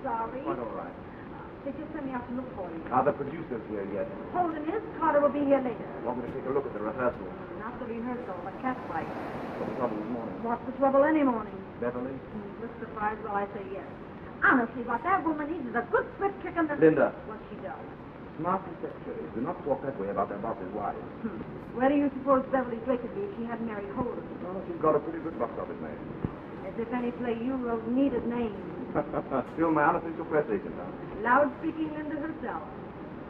sorry. Quite all right. They just sent me out to look for you. Are the producers here yet? Holden is. Carter will be here later. Want me to take a look at the rehearsal? Not the rehearsal, but catfight. What's the trouble this morning? What's the trouble any morning? Beverly? Look surprised while I say yes. Honestly, what that woman needs is a good split kick in the... Linda. What she does. Smart secretaries do not talk that way about their bosses' wives. Where do you suppose Beverly Drake would be if she hadn't married Holden? Well, she's got a pretty good box office name. As if any play you wrote needed names. Still my unofficial press agent, huh? Loud-speaking Linda herself.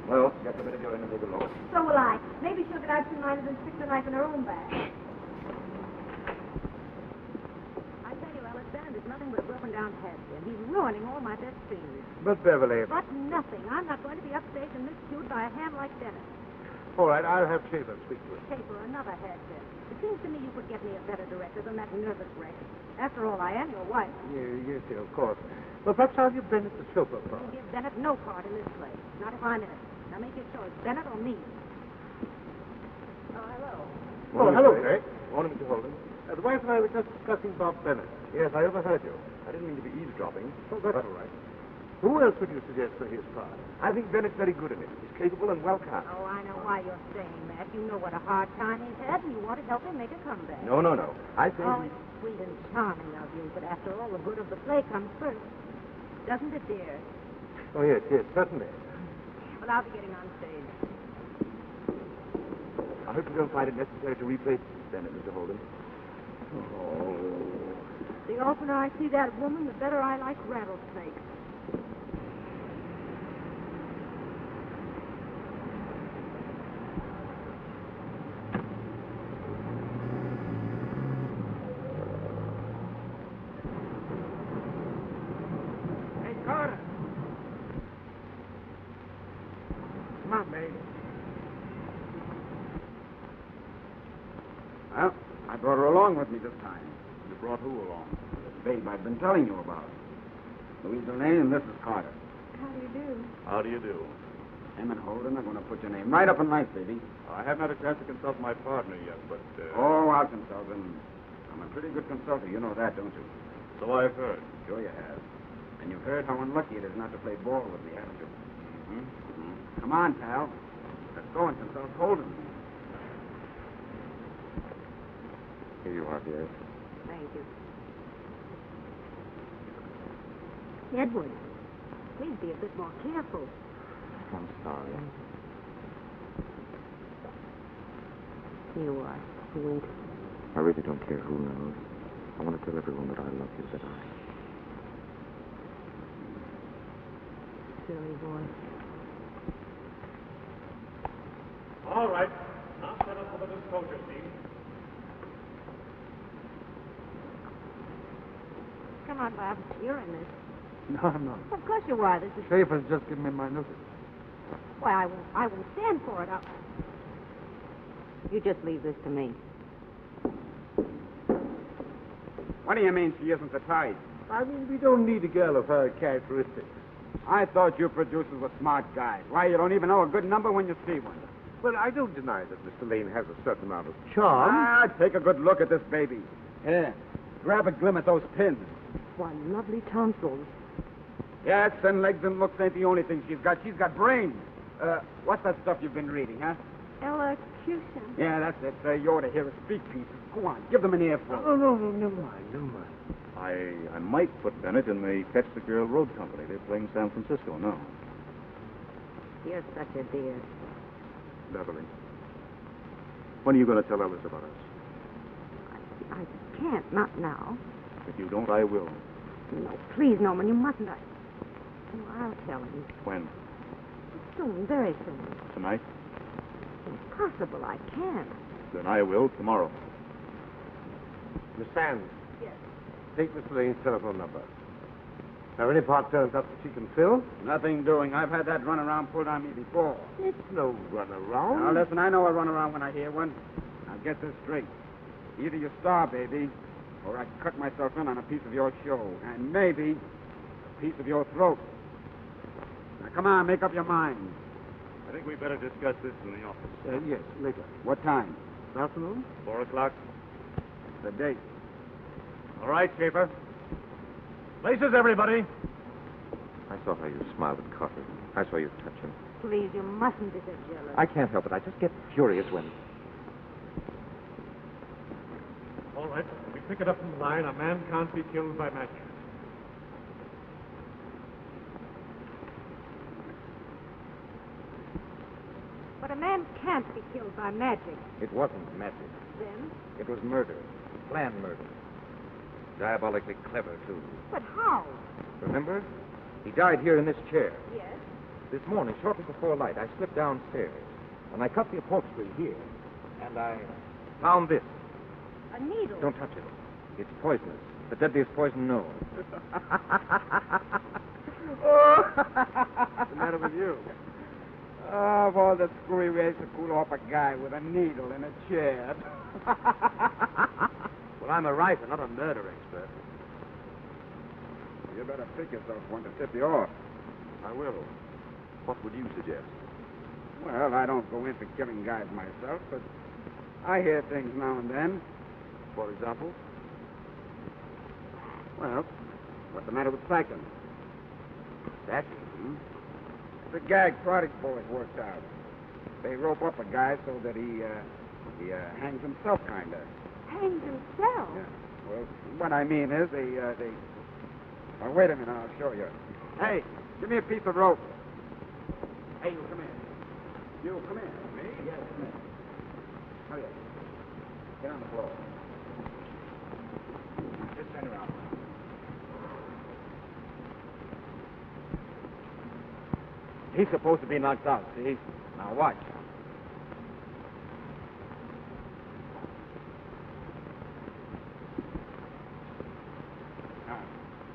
Well, guess I better go in and take a look. So will I. Maybe she'll get absent-minded and stick the knife in her own bag. I tell you, Alice, Bennett is nothing but a broken-down head, and he's ruining all my best scenes. But, Beverly... But nothing. I'm not going to be upstaged and miscued by a ham like Bennett. All right, I'll have Schaefer speak to him. Paper, another headset. It seems to me you could get me a better director than that nervous wreck. After all, I am your wife. Yes, dear, of course. But perhaps I'll give Bennett the chauffeur part. You give Bennett no part in this play. Not if I'm in it. Now make your choice, Bennett or me. Oh, hello. Oh, hello, Drake. Morning, Mr. Holden. The wife and I were just discussing Bob Bennett. Yes, I overheard you. I didn't mean to be eavesdropping. Oh, that's all right. Who else would you suggest for his part? I think Bennett's very good in it. He's capable and well cast. Oh, I know why you're saying that. You know what a hard time he's had, and you want to help him make a comeback. No. I think Oh, it's sweet and charming of you, but after all, the good of the play comes first. Doesn't it, dear? Oh, yes, certainly. Well, I'll be getting on stage. I hope you don't find it necessary to replace Bennett, Mr. Holden. Oh. The oftener I see that woman, the better I like rattlesnakes. Hey, Carter. Come on, baby. Well, I brought her along with me this time. You brought who along? The babe I've been telling you about. Louise Delaney and Mrs. Carter. How do you do? How do you do? Em and Holden are going to put your name right up in lights, baby. I haven't had a chance to consult my partner yet, but... Oh, I'll consult him. I'm a pretty good consultant. You know that, don't you? So I've heard. Sure you have. And you've heard how unlucky it is not to play ball with me, haven't you? Mm-hmm. Come on, pal. Let's go and consult Holden. Here you are, dear. Thank you. Edward, please be a bit more careful. I'm sorry. You are sweet. I really don't care who knows. I want to tell everyone that I love you, that I... Silly boy. All right. Now set up for the disclosure scene. Come on, Bob. You're in this. No, I'm not. Of course you are. This is... Schaefer's just given me my notice. Why, I won't stand for it. You just leave this to me. What do you mean she isn't the type? I mean, we don't need a girl of her characteristics. I thought you producers were smart guys. Why, you don't even know a good number when you see one. Well, I don't deny that Mr. Lane has a certain amount of charm. Take a good look at this baby. Here, grab a glim at those pins. Why, lovely tonsils. Yes, and legs and looks ain't the only thing she's got. She's got brains. What's that stuff you've been reading, huh? Elocution. Yeah, that's it. You ought to hear her speak pieces. Go on, give them an earful. Oh, no, never mind. I might put Bennett in the Catch the Girl Road Company. They're playing San Francisco now. You're such a dear. Beverly, when are you going to tell Ellis about us? I can't, not now. If you don't, I will. No, please, Norman, you mustn't. Oh, I'll tell him. When? Soon, very soon. Tonight? Impossible, I can't. Then I will tomorrow. Miss Sands. Yes. Take Mr. Lane's telephone number. Have any part turns up that she can fill? Nothing doing. I've had that runaround pulled on me before. It's no runaround. Now, listen, I know a runaround when I hear one. Now, get this straight. Either you star, baby, or I cut myself in on a piece of your show, and maybe a piece of your throat. Now, come on, make up your mind. I think we better discuss this in the office. Yes, later. What time? This afternoon? 4 o'clock? The date. All right, Schaefer. Places, everybody. I saw how you smiled at Carter. I saw you touch him. Please, you mustn't be so jealous. I can't help it. I just get furious when... All right. We pick it up from the line. A man can't be killed by magic. But a man can't be killed by magic. It wasn't magic. Then? It was murder. Planned murder. Diabolically clever, too. But how? Remember? He died here in this chair. Yes. This morning, shortly before light, I slipped downstairs, and I cut the upholstery here, and I found this. A needle. Don't touch it. It's poisonous. The deadliest poison known. What's the matter with you? Oh, of all the screwy ways to cool off a guy with a needle in a chair. Well, I'm a writer, not a murder expert. You better pick yourself one to tip you off. I will. What would you suggest? Well, I don't go into killing guys myself, but I hear things now and then. For example? Well, what's the matter with Sacking? Sacking? It's a gag Prodigy boys worked out. They rope up a guy so that he hangs himself, kind of. Hangs himself? Yeah. Well, what I mean is they... Now, wait a minute, I'll show you. Hey, give me a piece of rope. Hey, you come here. You, come here. Me? Yes, come here. Hurry up. Get on the floor. Just turn around. He's supposed to be knocked out, see? Now watch.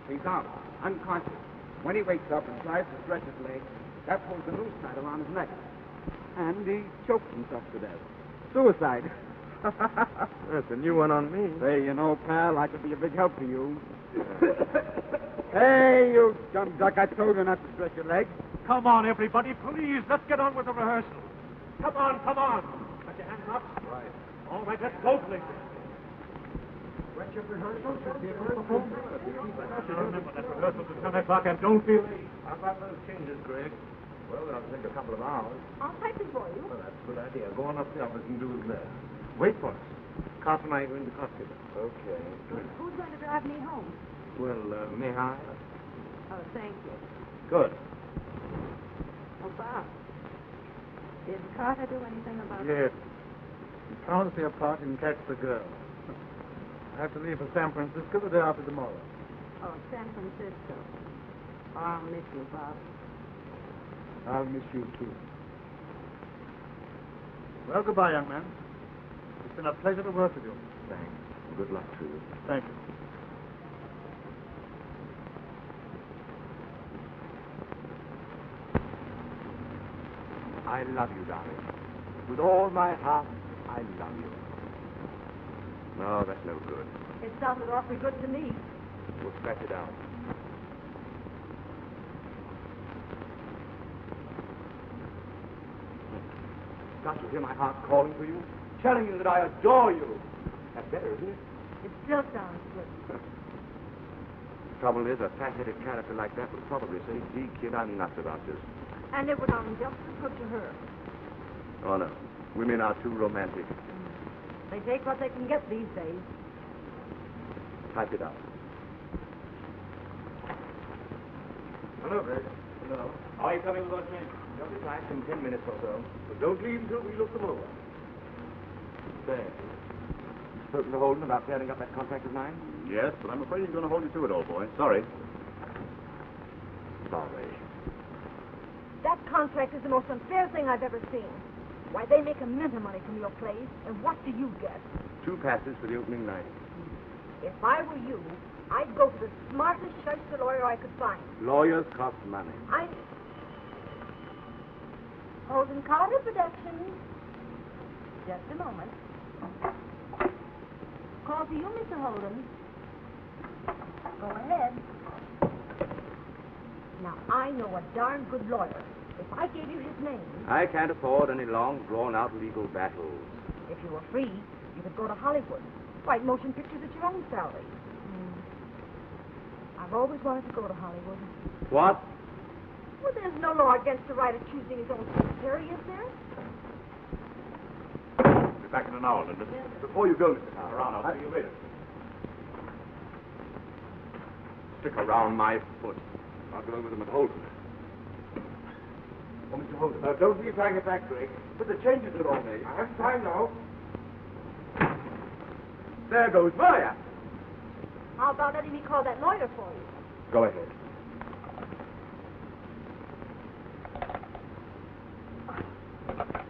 He's out, unconscious. When he wakes up and tries to stretch his legs, that pulls the noose tight around his neck. And he chokes himself to death. Suicide. That's a new one on me. Say, you know, pal, I could be a big help to you. Hey, you dumb duck, I told you not to stretch your legs. Come on, everybody, please. Let's get on with the rehearsal. Come on, come on. Put your hands up. Right. All right, let's go, please. What's your rehearsal? Remember that rehearsal to 10 o'clock and don't be late. How about those changes, Greg? Well, that'll take a couple of hours. I'll type it for you. Well, that's a good idea. Go on up the office and do it there. Wait for us. Carter and I are going to costume. Okay. Who's going to drive me home? Well, may I? Oh, thank you. Good. Oh, Bob. Did Carter do anything about Yes. He promised me a part in Catch the Girl. I have to leave for San Francisco the day after tomorrow. Oh, San Francisco. Oh, I'll miss you, Bob. I'll miss you, too. Well, goodbye, young man. It's been a pleasure to work with you. Thanks. Good luck to you. Thank you. I love you, darling. With all my heart, I love you. No, that's no good. It sounded awfully good to me. We'll scratch it out. Don't you hear my heart calling to you? Telling you that I adore you. That's better, isn't it? It still sounds good. Trouble is, a fat-headed character like that would probably say, gee, kid, I'm nuts about this. And it would sound just as good to her. Oh, no. Women are too romantic. They take what they can get these days. Type it out. Hello, Greg. Hello. Are you coming with those men? They'll be back in 10 minutes or so. But don't leave until we look them over. Say, spoken to Holden about tearing up that contract of mine? Yes, but I'm afraid he's going to hold you to it, old boy. Sorry. Sorry. That contract is the most unfair thing I've ever seen. Why, they make a mint of money from your plays, and what do you get? 2 passes for the opening night. If I were you, I'd go to the smartest shyster lawyer I could find. Lawyers cost money. Holden Carter Productions. Just a moment. Call to you, Mr. Holden. Go ahead. Now, I know a darn good lawyer. If I gave you his name, I can't afford any long, drawn-out legal battles. if you were free, you could go to Hollywood. Write motion pictures at your own salary. I've always wanted to go to Hollywood. What? Well, there's no law against the right of choosing his own secretary, is there? Be back in an hour, Linda. Before you go, Mr. Carter, I'll see you later. Stick around my foot. I'll go over them and hold them. Oh, Mr. Holden. Now, don't be trying it back, Drake. But the changes are all made. I haven't time now. There goes Maria. How about letting me call that lawyer for you? Go ahead.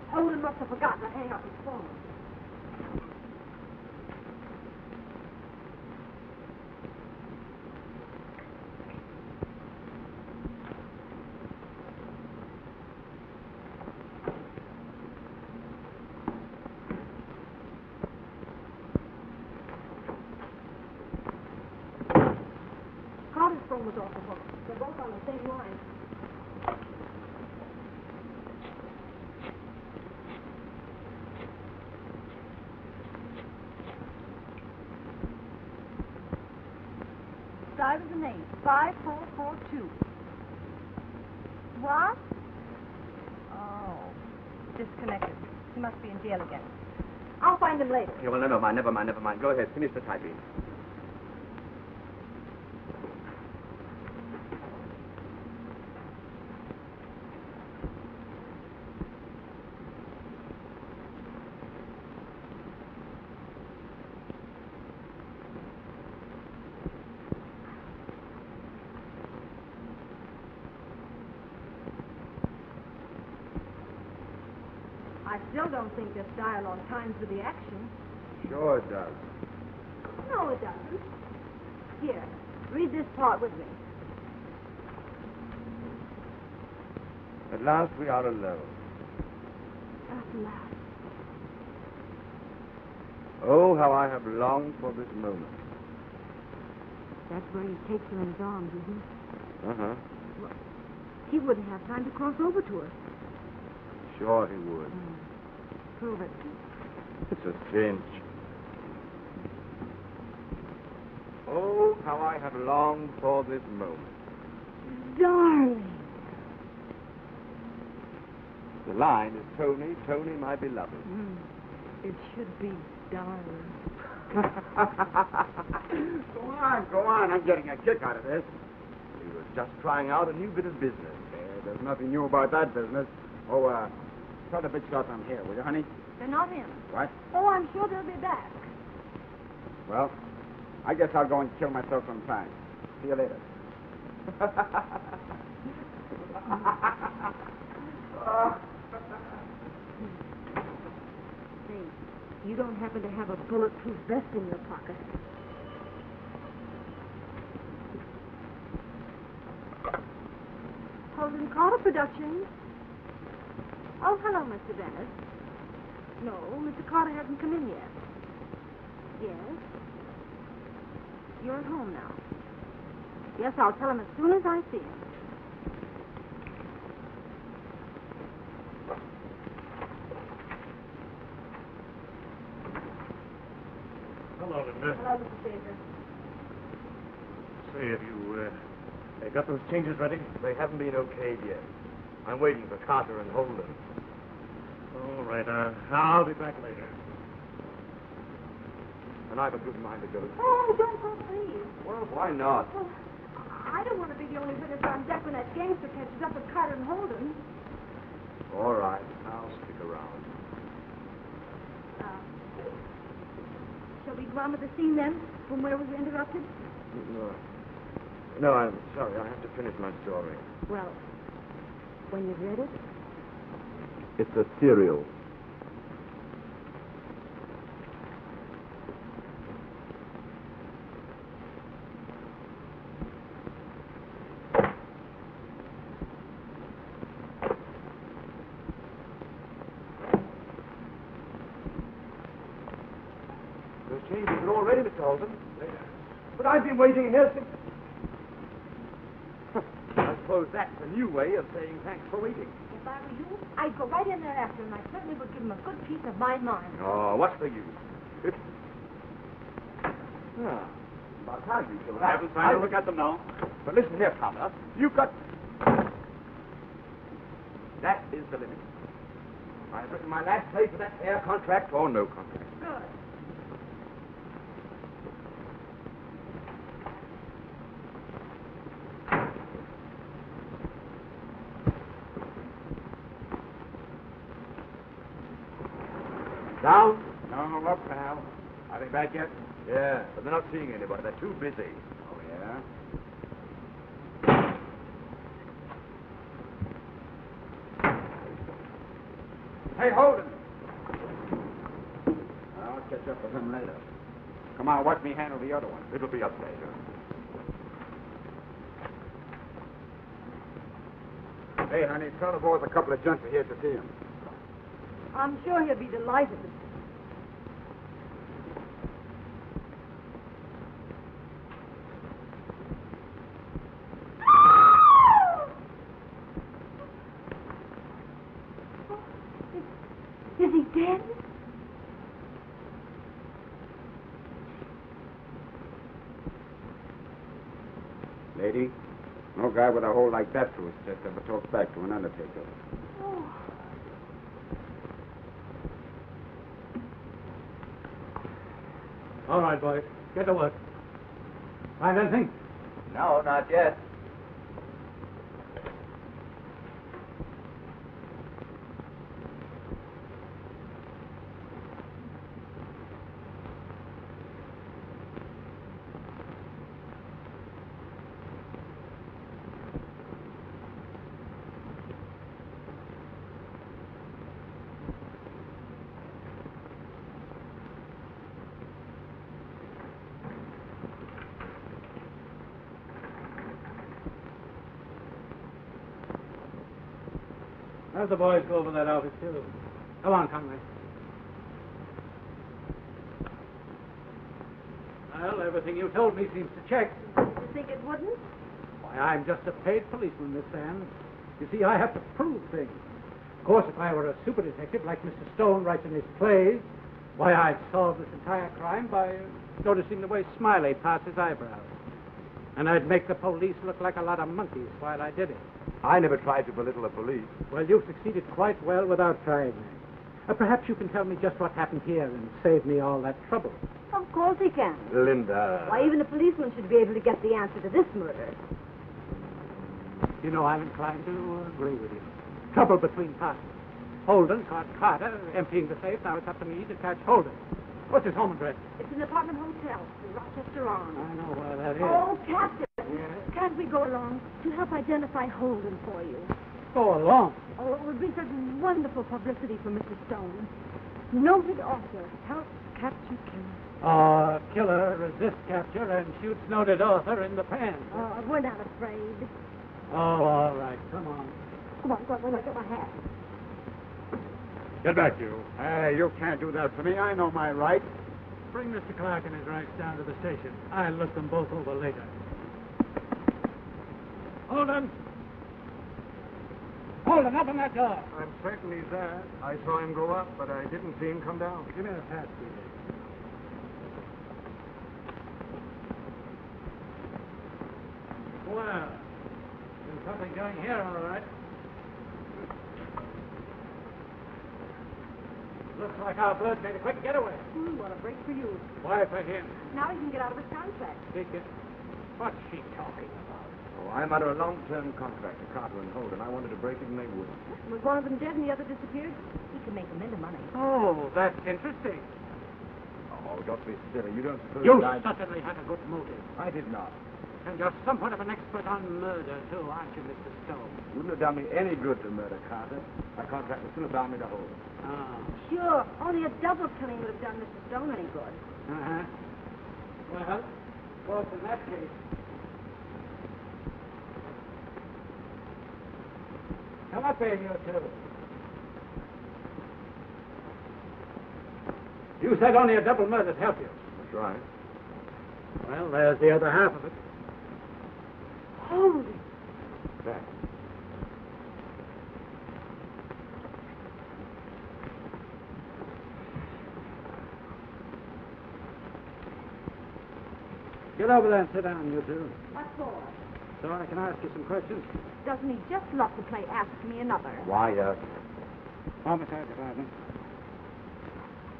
Holden must have forgotten to hang up his phone. Carter's phone was off the hook. They're both on the same line. Start of the name, 5442. What? Oh, disconnected. He must be in jail again. I'll find him later. Okay, well, never mind. Go ahead, finish the typing. I still don't think this dialogue times with the action. Sure it does. No, it doesn't. Here, read this part with me. At last we are alone. At last. Oh, how I have longed for this moment. That's where he takes her in his arms, isn't it? Uh-huh. He wouldn't have time to cross over to her. Sure he would. Prove it. It's a cinch. Oh, how I have longed for this moment. Darling. The line is Tony, Tony, my beloved. It should be darling. Go on. I'm getting a kick out of this. He was just trying out a new bit of business. There's nothing new about that business. Oh, try the big shots on here, will you, honey? They're not him. What? Oh, I'm sure they'll be back. Well, I guess I'll go and kill myself sometime. See you later. Say, you don't happen to have a bulletproof vest in your pocket? Holden Carter Productions. Oh, hello, Mr. Dennis. No, Mr. Carter hasn't come in yet. Yes? You're at home now. Yes, I'll tell him as soon as I see him. Hello, Linda. Hello, Mr. Sager. Say, have you got those changes ready? They haven't been okayed yet. I'm waiting for Carter and Holden. All right, I'll be back later. And I've a good mind to go. Oh, don't go, please. Well, why not? Well, I don't want to be the only witness on deck when that gangster catches up with Carter and Holden. All right, I'll stick around. Shall we go on with the scene then, from where we were interrupted? No, I'm sorry. I have to finish my story. Well, when you've read it. It's a serial. Those changes are all ready, Mr. Holden. But I've been waiting here since... I suppose that's a new way of saying thanks for waiting. If I were you, I'd go right in there after him. I certainly would give him a good piece of my mind. Oh, what's the use? It's... Ah, about time you killed I haven't time to look at them now. But listen here, Carter. You've got... the limit. I've written my last page for that air contract or no contract. Good. Down? No, look, pal. Are they back yet? Yeah, but they're not seeing anybody. They're too busy. Oh, yeah? Hey, Holden! I'll catch up with him later. Come on, watch me handle the other one. It'll be up later. Hey, honey, tell the boys a couple of gents are here to see him. I'm sure he'll be delighted. Is he dead? Lady, no guy with a hole like that through his chest ever talks back to an undertaker. Oh. All right, boys. Get to work. Find anything? No, not yet. Have the boys go over that office, too. Come on, Conway. Well, everything you told me seems to check. You think it wouldn't? Why, I'm just a paid policeman, Miss Sands. You see, I have to prove things. Of course, if I were a super detective like Mr. Stone writes in his plays, why, I'd solve this entire crime by noticing the way Smiley passed his eyebrows. And I'd make the police look like a lot of monkeys while I did it. I never tried to belittle the police. Well, you've succeeded quite well without trying. Perhaps you can tell me just what happened here and save me all that trouble. Of course he can. Linda. Why, even a policeman should be able to get the answer to this murder. You know, I'm inclined to agree with you. Trouble between partners. Holden caught Carter emptying the safe. Now it's up to me to catch Holden. What's his home address? It's an apartment hotel in Rochester Arms. I know where that is. Oh, Captain. Yes? Can't we go along to help identify Holden for you? Go along. Oh, it would be such wonderful publicity for Mr. Stone. Noted author helps capture killer. Killer resists capture and shoots noted author in the pan. Oh, we're not afraid. Oh, all right. Come on. Come on, get my hat. Get back, you. Hey, you can't do that for me. I know my rights. Bring Mr. Clark and his rights down to the station. I'll look them both over later. Holden! Holden, open that door. I'm certain he's there. I saw him go up, but I didn't see him come down. Give me the pass, please. Well, there's something going here, all right. Looks like our bird made a quick getaway. What a break for you. Why for him? Now he can get out of his contract. Deacon, what's she talking about? Oh, I'm under a long-term contract to Carter and Holden. I wanted to break it, and they wouldn't. Was one of them dead and the other disappeared? He can make a mint of money. Oh, that's interesting. Oh, don't be silly. You don't suppose You I... certainly had a good motive. I did not. And you're somewhat of an expert on murder, too, aren't you, Mr. Stone? Wouldn't have done me any good to murder Carter. My contract was still bound me to Holden. Ah. Sure. Only a double killing would have done Mr. Stone any good. Uh-huh. Well, of course, in that case... Come up here, you two. You said only a double murder'd help you. That's right. Well, there's the other half of it. Holy. That. Get over there and sit down, you two. What for? So I can ask you some questions. Doesn't he just love to play Ask Me Another? Why, Homicide Department.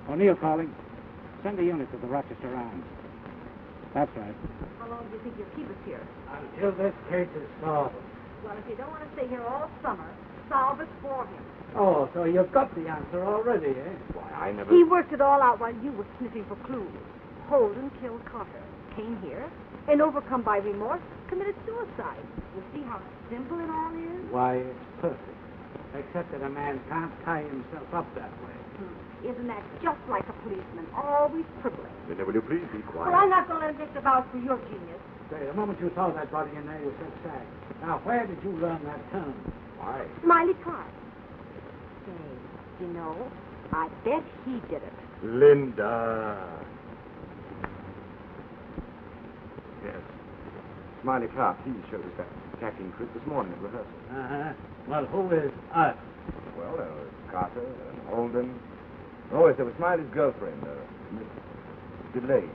O'Neill calling. Send a unit to the Rochester Arms. That's right. How long do you think you'll keep us here? Until this case is solved. Well, if you don't want to stay here all summer, solve it for him. Oh, so you've got the answer already, eh? Why, I never... He worked it all out while you were sniffing for clues. Holden killed Carter, came here, and overcome by remorse, committed suicide. You see how simple it all is? Why, it's perfect. Except that a man can't tie himself up that way. Isn't that just like a policeman, always privileged? Linda, will you please be quiet? Well, I'm not going to let him take the vouch for your genius. Say, the moment you saw that body in there, you said sack. Now, where did you learn that term? Why? Smiley Card. Say, you know, I bet he did it. Linda. Yes. Smiley Clark, he showed us that attacking trick this morning at rehearsal. Uh-huh. Well, who is us? Well, there was Carter and Holden. Oh, yes, there was Smiley's girlfriend, Miss Delane.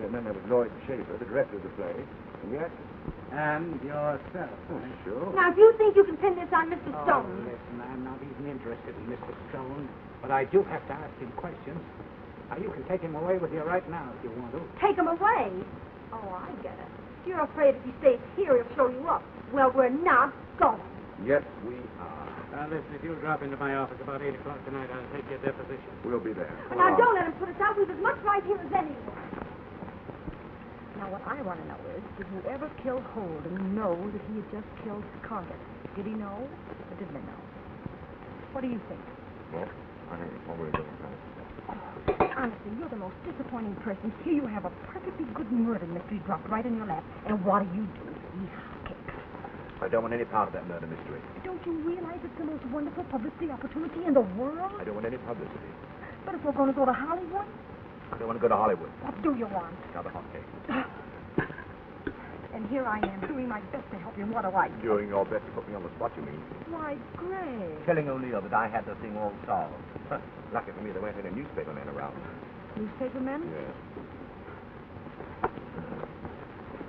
And then there was Lloyd Schaefer, the director of the play, and the actor. And yourself. Oh, sure. Now, if you think you can pin this on Mr. Oh, Stone... listen, I'm not even interested in Mr. Stone, but I do have to ask him questions. Now, you can take him away with you right now if you want to. Take him away? Oh, I get it. You're afraid if he stays here, he'll show you up. Well, we're not going. Yes, we are. Listen, if you'll drop into my office about 8 o'clock tonight, I'll take your deposition. We'll be there. Now, don't let him put us out. We've as much right here as anyone. Now, what I want to know is, did whoever killed Holden know that he had just killed Carter? Did he know, or didn't he know? What do you think? Well, I think it's probably a different kind. Honestly, you're the most disappointing person. Here you have a perfectly good murder mystery dropped right in your lap, and what do? Eat cakes. I don't want any part of that murder mystery. Don't you realize it's the most wonderful publicity opportunity in the world? I don't want any publicity. But if we're going to go to Hollywood, I don't want to go to Hollywood. what do you want? Another hot cake. And here I am, doing my best to help you. What do I do? Doing your best to put me on the spot, you mean? Why, Greg. Telling O'Neill that I had the thing all solved. Lucky for me there weren't any newspapermen around. Newspapermen? Yes.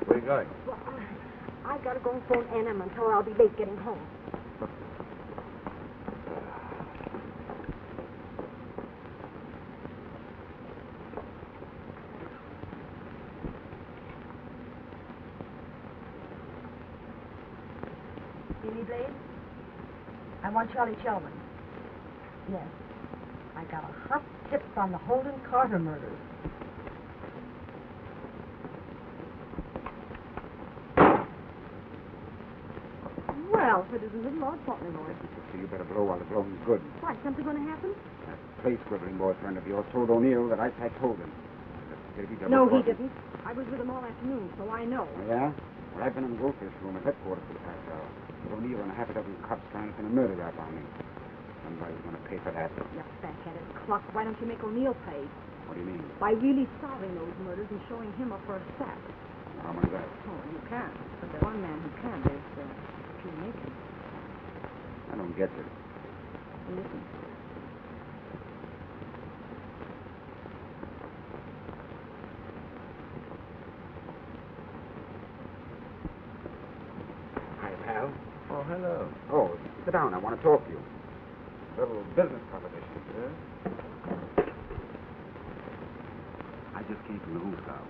Where are you going? Well, I've got to go and phone Anna and tell her I'll be late getting home. Jimmy Blade? I want Charlie Shellman. Yes. I got a hot tip on the Holden Carter murders. Well, if it isn't little Lord Fauntleroy. So you better blow while the blowing's good. Why, something going to happen? That play-scribbling boyfriend of yours told O'Neill that I packed Holden. No, he didn't. I was with him all afternoon, so I know. Oh, yeah? Well, I've been in the goldfish room at headquarters for the past hour. With O'Neill and a half a dozen cops trying to pin a murder rap on me. Somebody's going to pay for that. You fat-headed cluck. Why don't you make O'Neill pay? What do you mean? By really solving those murders and showing him up for a sack. How much is that? Oh, you can. But there's one man who can. There's Peter Macon. I don't get it. Listen. Hi, pal. Oh, hello. Oh, sit down. I want to talk to you. A little business proposition. Yeah? I just came from the hotel.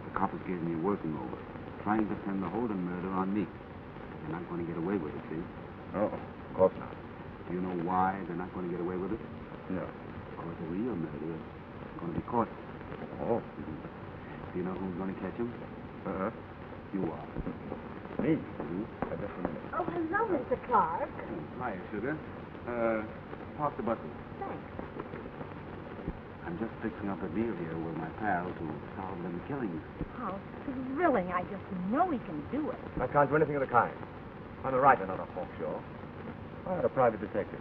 The coppers gave me a working over, trying to pin the Holden murder on me. They're not going to get away with it, see? Oh, of course not. Do you know why they're not going to get away with it? No. Because the real murderer is going to be caught. Oh. Do you know who's going to catch him? Uh-huh. You are. Me? Just a minute. Oh, hello, Mr. Clark. Hi, sugar. Pass the button. Thanks. I'm just fixing up a deal here with my pal to solve them killings. How thrilling. I just know he can do it. I can't do anything of the kind. I'm a writer, not a Hawkshaw. I had a private detective.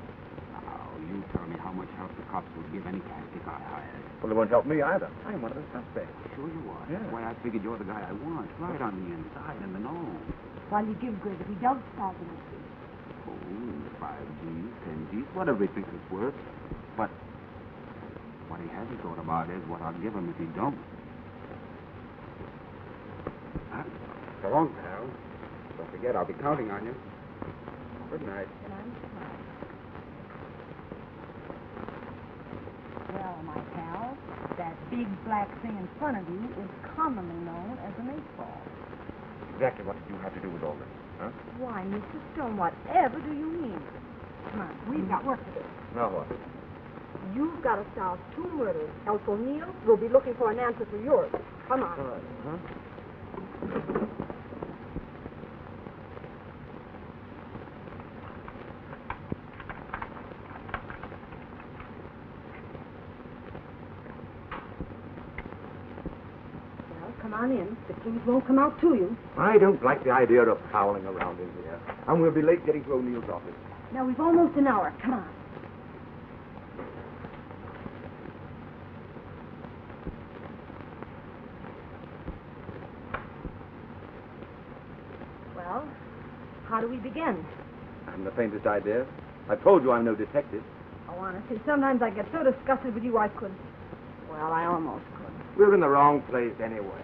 Now, you tell me how much help the cops would give any tactic I hired. Well, they won't help me either. I'm one of the suspects. Sure you are. Yeah. That's why I figured you're the guy I want, right on the inside, in the know. While you give Greg if he does solve the mystery. Oh, 5Gs, 10Gs, whatever he thinks it's worth. But what he hasn't thought about is what I'll give him if he don't. Huh? So long, pal. Don't forget, I'll be counting on you. Good night. And I'm surprised. big black thing in front of you is commonly known as an 8-ball. Exactly what did you have to do with all this, huh? Why, Mr. Stone, whatever do you mean? Come on, we've got work to do. Now what? You've got to solve 2 murders, else O'Neill will be looking for an answer for yours. Come on. Huh? Well, come on in. The keys won't come out to you. I don't like the idea of prowling around in here. And we'll be late getting to O'Neill's office. Now, we've almost an hour. Come on. Well, how do we begin? I haven't the faintest idea. I told you I'm no detective. Oh, honestly, sometimes I get so disgusted with you I could. Well, I almost could. We're in the wrong place anyway.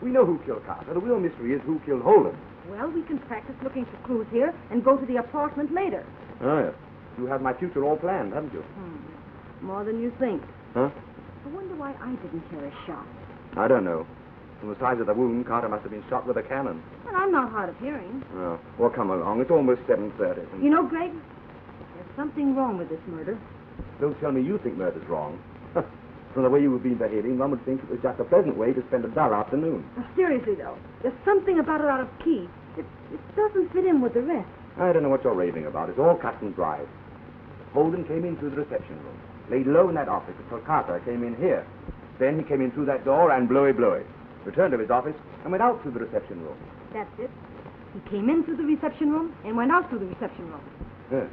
We know who killed Carter. The real mystery is who killed Holden. Well, we can practice looking for clues here and go to the apartment later. Oh, yes. You have my future all planned, haven't you? More than you think. Huh? I wonder why I didn't hear a shot. I don't know. From the size of the wound, Carter must have been shot with a cannon. Well, I'm not hard of hearing. Oh, well, come along. It's almost 7:30. You know, Greg, there's something wrong with this murder. Don't tell me you think murder's wrong. From the way you have been behaving, one would think it was just a pleasant way to spend a dull afternoon. Now, seriously, though, there's something about it out of key. It doesn't fit in with the rest. I don't know what you're raving about. It's all cut and dried. Holden came in through the reception room, laid low in that office until Carter came in here. Then he came in through that door and blowy, returned to his office, and went out through the reception room. That's it. He came in through the reception room and went out through the reception room. Yes.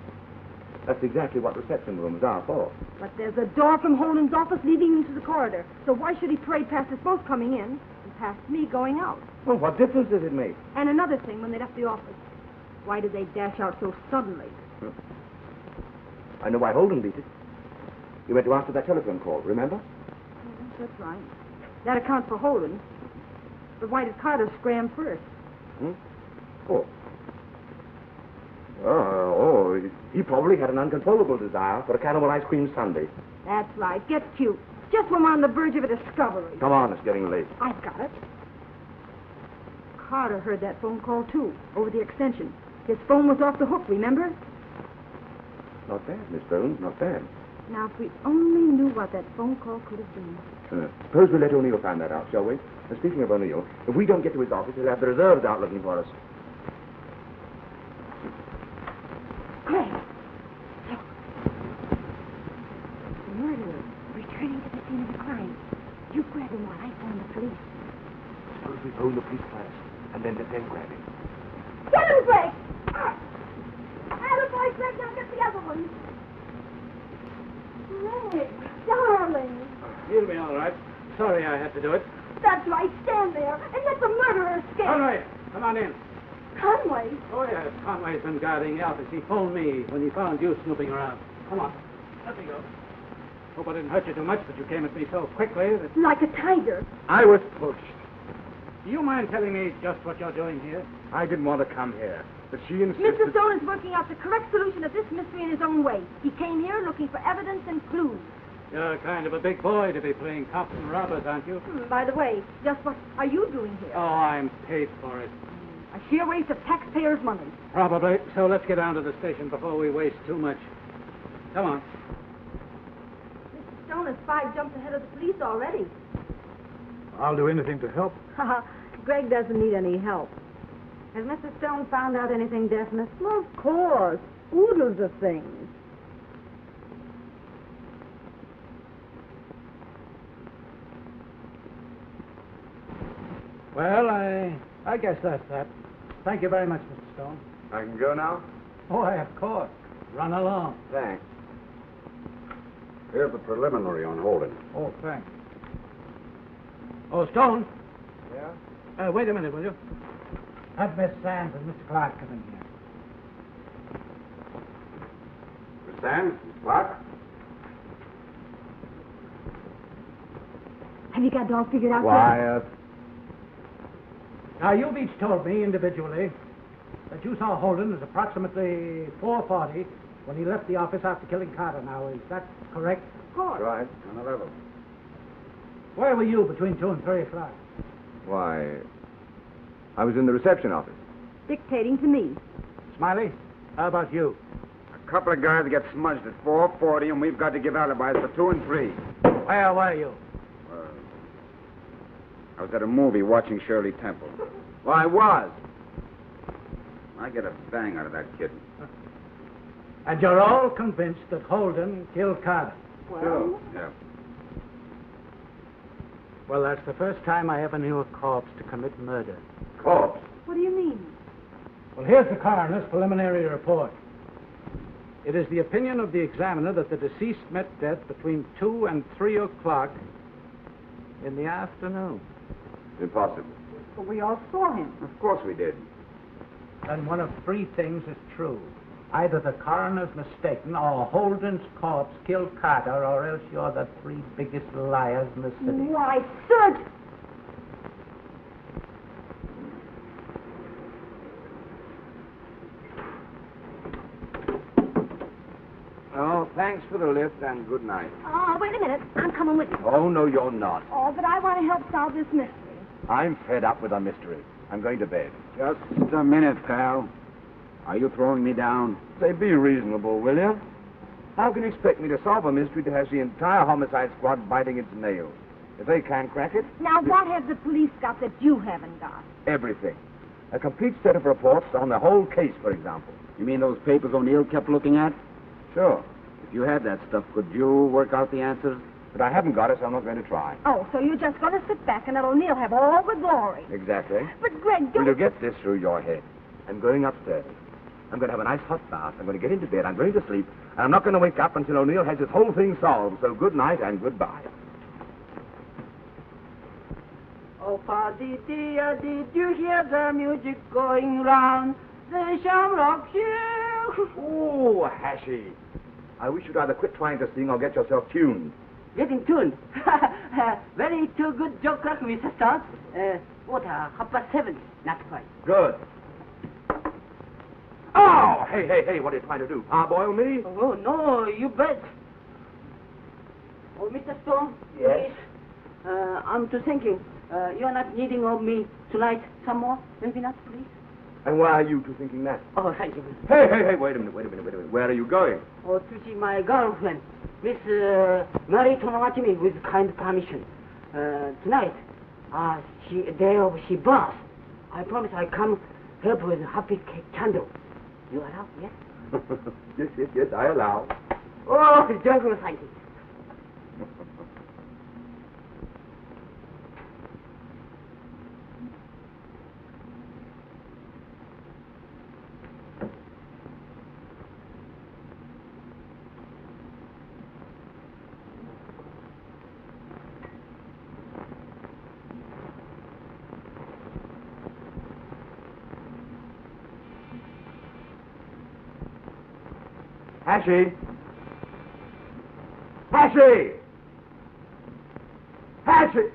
That's exactly what reception rooms are for. But there's a door from Holden's office leading into the corridor. So why should he parade past us both coming in and past me going out? Well, what difference does it make? And another thing, when they left the office, why did they dash out so suddenly? I know why Holden beat it. He went to answer that telephone call, remember? Yes, that's right. That accounts for Holden. But why did Carter scram first? Oh. He probably had an uncontrollable desire for a caramel ice cream sundae. That's right. Get cute. Just when we're on the verge of a discovery. Come on, it's getting late. I've got it. Carter heard that phone call, too, over the extension. His phone was off the hook, remember? Not bad, Miss Stone, not bad. Now, if we only knew what that phone call could have been. Suppose we let O'Neill find that out, shall we? And speaking of O'Neill, if we don't get to his office, he'll have the reserves out looking for us. Greg! Look. The murderer returning to the scene of the crime. You grab him while I phone the police. Suppose we phone the police first, and then let them grab him. Get him, Greg! Attaboy, Greg, now get the other one. Greg, darling. He'll be all right. Sorry I had to do it. That's right. Stand there and let the murderer escape. Conway, come on in. Conway? Oh, yes. Conway's been guarding the office. He phoned me when he found you snooping around. Come on. Let me go. Hope I didn't hurt you too much, but you came at me so quickly that... Like a tiger. I was pushed. Do you mind telling me just what you're doing here? I didn't want to come here, but she insisted... Mr. Stone is working out the correct solution of this mystery in his own way. He came here looking for evidence and clues. You're kind of a big boy to be playing cops and robbers, aren't you? By the way, just what are you doing here? Oh, I'm paid for it. A sheer waste of taxpayers' money. Probably. So let's get down to the station before we waste too much. Come on. Mr. Stone has 5 jumps ahead of the police already. I'll do anything to help. Greg doesn't need any help. Has Mr. Stone found out anything definite? Well, of course. Oodles of things. Well, I guess that's that. Thank you very much, Mr. Stone. I can go now? Oh, of course. Run along. Thanks. Here's the preliminary on Holden. Oh, thanks. Oh, Stone. Yeah? Wait a minute, will you? Have Miss Sands and Mr. Clark come in here. Miss Sands, Miss Clark? Have you got it all figured out? Quiet. Now, you've each told me individually that you saw Holden at approximately 4:40 when he left the office after killing Carter. Now, is that correct? Of course. Right. On the level. Where were you between 2 and 3 o'clock? Why, I was in the reception office. Dictating to me. Smiley, how about you? A couple of guys get smudged at 4:40, and we've got to give alibis for 2 and 3. Where were you? I was at a movie watching Shirley Temple. Well, I was. I get a bang out of that kid. And you're all convinced that Holden killed Carter? Well, Yeah. Well, that's the first time I ever knew a corpse to commit murder. Corpse? what do you mean? Well, here's the coroner's preliminary report. It is the opinion of the examiner that the deceased met death between 2 and 3 o'clock in the afternoon. Impossible. But we all saw him. Of course we did. And one of 3 things is true. Either the coroner's mistaken, or Holden's corpse killed Carter, or else you're the 3 biggest liars in the city. Why, sir... Oh, thanks for the lift and good night. Oh, wait a minute. I'm coming with you. Oh, no, you're not. Oh, but I want to help solve this mystery. I'm fed up with a mystery. I'm going to bed. Just a minute, pal. Are you throwing me down? Say, be reasonable, will you? How can you expect me to solve a mystery that has the entire homicide squad biting its nails? If they can't crack it, Now, what have the police got that you haven't got? everything. A complete set of reports on the whole case, for example. You mean those papers O'Neill kept looking at? Sure. If you had that stuff, could you work out the answers? But I haven't got it, so I'm not going to try. Oh, so you're just going to sit back and let O'Neill have all the glory. Exactly. But, Greg, Will don't... you get this through your head? I'm going upstairs. I'm going to have a nice hot bath. I'm going to get into bed. I'm going to sleep. And I'm not going to wake up until O'Neill has this whole thing solved. So good night and goodbye. Oh, Paddy dear, did you hear the music going round the Shamrock Hill? Oh, Hashy. I wish you'd either quit trying to sing or get yourself tuned. Getting tuned. Very too good joke, Mr. Stott. What, 7:30? Not quite. Good. Oh, hey, what are you trying to do? Parboil me? Oh, no, you bet. Oh, Mr. Stone? Yes? Please. I'm to thinking. You're not needing of me tonight some more? Maybe not, please? And why are you two thinking that? Oh, thank you. Hey, wait a minute. Where are you going? Oh, to see my girlfriend, Miss Mary Tonomachimi, with kind permission. Tonight, day of she birth. I promise I come help with happy candle. You allow, yes? Yes, I allow. Oh, jungle thank you. Hashy! Hashy! Hashy!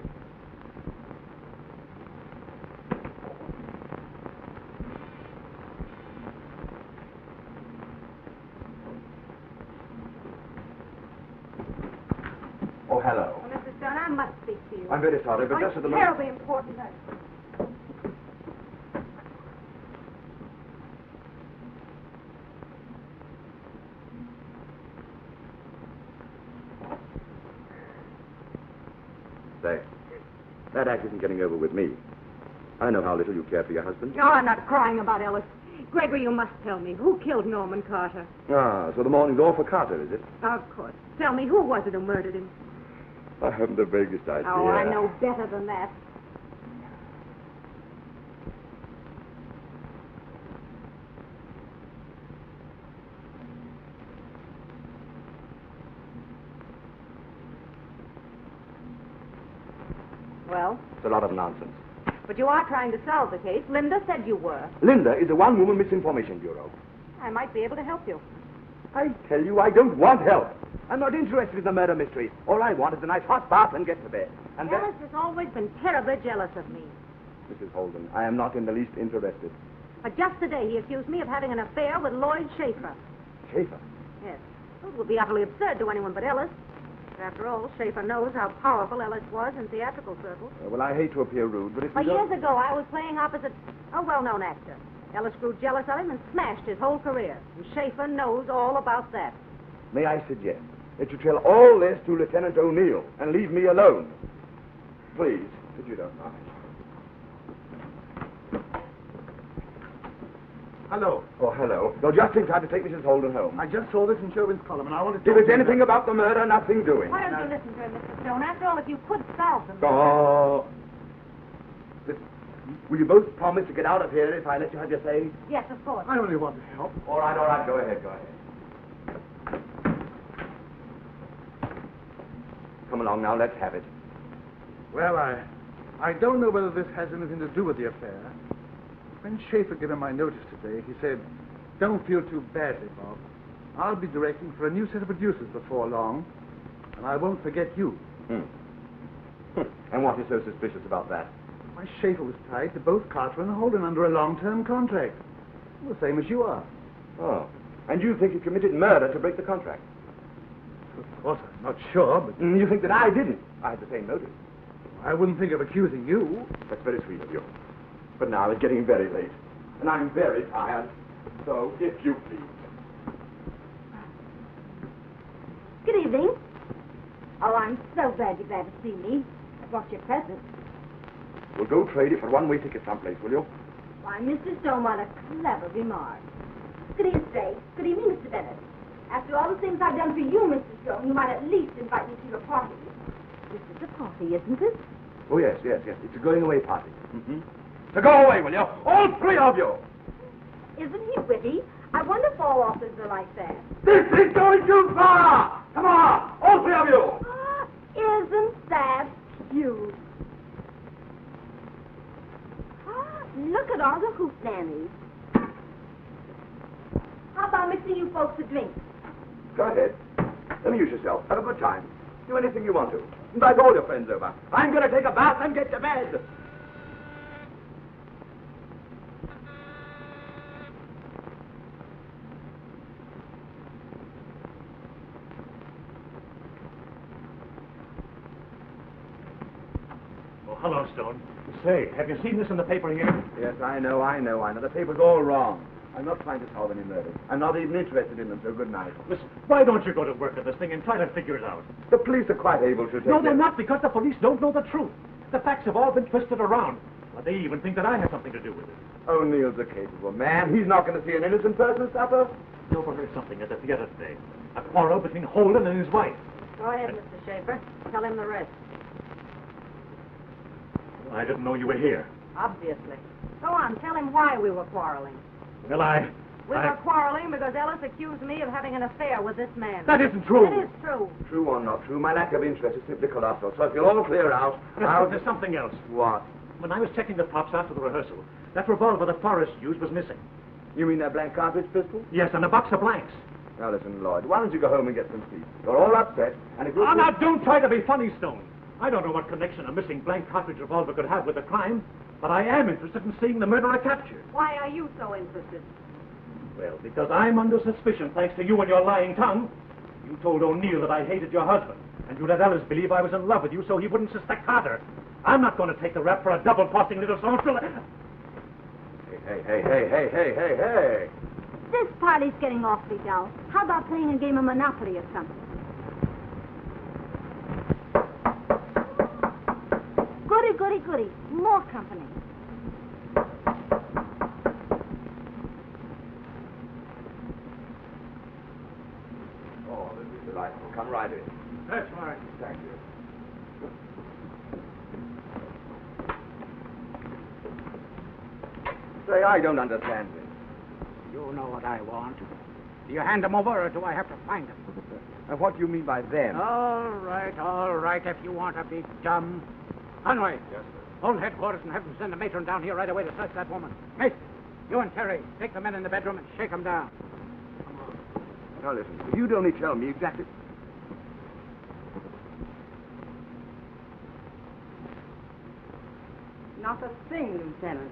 Oh, hello. Oh, Mr. Stone, I must speak to you. I'm very sorry, but just at the moment... Terribly important. Say, that act isn't getting over with me. I know how little you care for your husband. No, I'm not crying about Ellis. Gregory, you must tell me. Who killed Norman Carter? Ah, so the morning's all for Carter, is it? Of course. Tell me, who was it who murdered him? I haven't the vaguest idea. Oh, I know better than that. Well? It's a lot of nonsense. But you are trying to solve the case. Linda said you were. Linda is the one-woman misinformation bureau. I might be able to help you. I tell you, I don't want help. I'm not interested in the murder mystery. All I want is a nice hot bath and get to bed. And then... Ellis has always been terribly jealous of me. Mrs. Holden, I am not in the least interested. But just today he accused me of having an affair with Lloyd Schaefer. Schaefer? Yes. It would be utterly absurd to anyone but Ellis. After all, Schaefer knows how powerful Ellis was in theatrical circles. Well, I hate to appear rude, but if Well, you don't... years ago, I was playing opposite a well-known actor. Ellis grew jealous of him and smashed his whole career. And Schaefer knows all about that. May I suggest that you tell all this to Lieutenant O'Neill and leave me alone? Please, if you don't mind. Hello. Oh, hello. You're just in time to take Mrs. Holden home. I just saw this in Chauvin's column, and I wanted to... If it's anything about the murder, nothing doing. Why don't you listen to him, Mr. Stone? After all, if you could solve them... Oh. Listen, will you both promise to get out of here if I let you have your say? Yes, of course. I only want to help. All right, go ahead. Come along now, let's have it. Well, I don't know whether this has anything to do with the affair. When Schaefer gave him my notice today, he said, "Don't feel too badly, Bob. I'll be directing for a new set of producers before long, and I won't forget you." And what is so suspicious about that? My Schaefer was tied to both Carter and Holden under a long-term contract. The same as you are. Oh. And you think he committed murder to break the contract? Of course, I'm not sure, but You think that I didn't? I had the same motive. I wouldn't think of accusing you. That's very sweet of you. But now it's getting very late, and I'm very tired. So, if you please. Good evening. Oh, I'm so glad you're glad to see me. I brought you a present. We'll go trade it for one-way ticket someplace, will you? Why, Mr. Stone, what a clever remark. Good evening, Stay. Good evening, Mr. Bennett. After all the things I've done for you, Mr. Stone, you might at least invite me to your party. This is a party, isn't it? Oh, yes. It's a going-away party. Mm-hmm. So go away, will you? All three of you! Isn't he witty? I wonder if all authors are like that. This is going too far! Come on, all three of you! Isn't that cute? Look at all the hootenannies. How about mixing you folks a drink? Go ahead. Amuse yourself. Have a good time. Do anything you want to. Invite all your friends over. I'm going to take a bath and get to bed. Oh, hello, Stone. Say, have you seen this in the paper here? Yes, I know. The paper's all wrong. I'm not trying to solve any murders. I'm not even interested in them, so good night. Listen, why don't you go to work at this thing and try to figure it out? The police are quite able to take No, they're it. not, because the police don't know the truth. The facts have all been twisted around. But they even think that I have something to do with it. O'Neill's a capable man. He's not going to see an innocent person suffer. You overheard something at the theater today. A quarrel between Holden and his wife. Go ahead, Mr. Schaefer. Tell him the rest. I didn't know you were here. Obviously. Go on, tell him why we were quarreling. Well, We were quarreling because Ellis accused me of having an affair with this man. That isn't true. It is true. True or not true, my lack of interest is simply colossal. So if you'll all clear out, I'll... There's something else. What? When I was checking the props after the rehearsal, that revolver that Forrest used was missing. You mean that blank cartridge pistol? Yes, and a box of blanks. Now listen, Lloyd, why don't you go home and get some sleep? You're all upset, and if you... Oh, now, don't try to be funny, Stone. I don't know what connection a missing blank cartridge revolver could have with the crime, but I am interested in seeing the murderer captured. Why are you so interested? Well, because I'm under suspicion, thanks to you and your lying tongue. You told O'Neill that I hated your husband, and you let Ellis believe I was in love with you so he wouldn't suspect Carter. I'm not going to take the rap for a double-crossing little social... Hey. This party's getting awfully dull. How about playing a game of Monopoly or something? Goody. More company. Oh, this is delightful. Come right in. That's right. Thank you. Say, I don't understand this. You know what I want. Do you hand them over, or do I have to find them? What do you mean by them? All right, if you want to be dumb. Conway. Yes, sir. Hold headquarters and have them send a matron down here right away to search that woman. Mate, you and Terry, take the men in the bedroom and shake them down. Now listen, if you'd only tell me exactly... Not a thing, Lieutenant.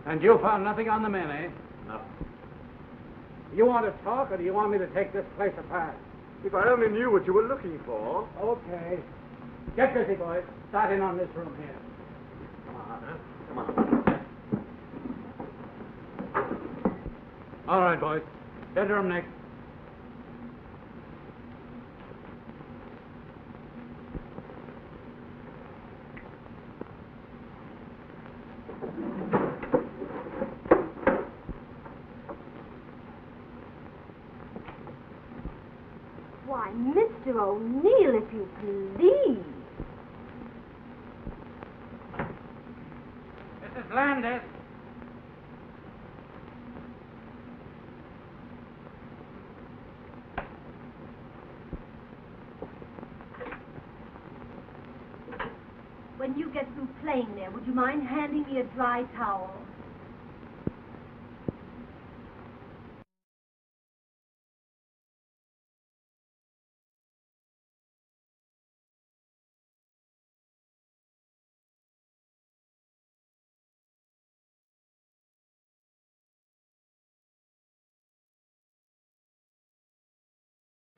And you found nothing on the men, eh? No. You want to talk, or do you want me to take this place apart? If I only knew what you were looking for. Okay. Get busy, boys. Start in on this room here. Come on, huh? Come on. All right, boys. Bedroom next. Why, Mr. O'Neill, if you please. Mrs. Landis. When you get through playing there, would you mind handing me a dry towel?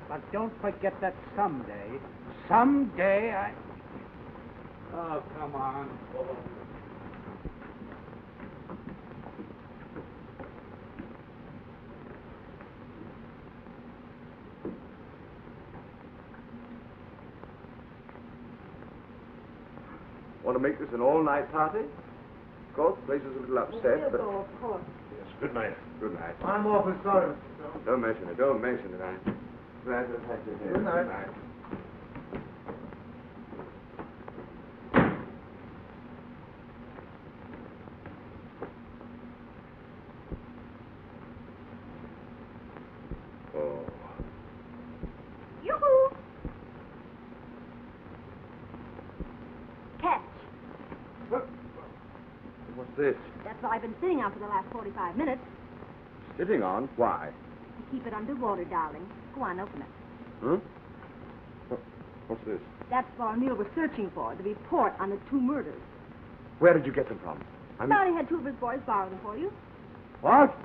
But don't forget that someday I... Oh, come on. Want to make this an all-night party? Of course, the place is a little upset, but... Of course. Yes, good night. Good night. I'm awfully sorry, Mr. Stone. Don't mention it. Don't mention it. I'm glad to have had you here. Good night. Good night. Oh. Yoo-hoo! Catch. What's this? That's what I've been sitting on for the last 45 minutes. Sitting on? Why? To keep it underwater, darling. Go on, open it. Huh? What's this? That's what O'Neill was searching for, the report on the 2 murders. Where did you get them from? Somebody had 2 of his boys borrow them for you. What?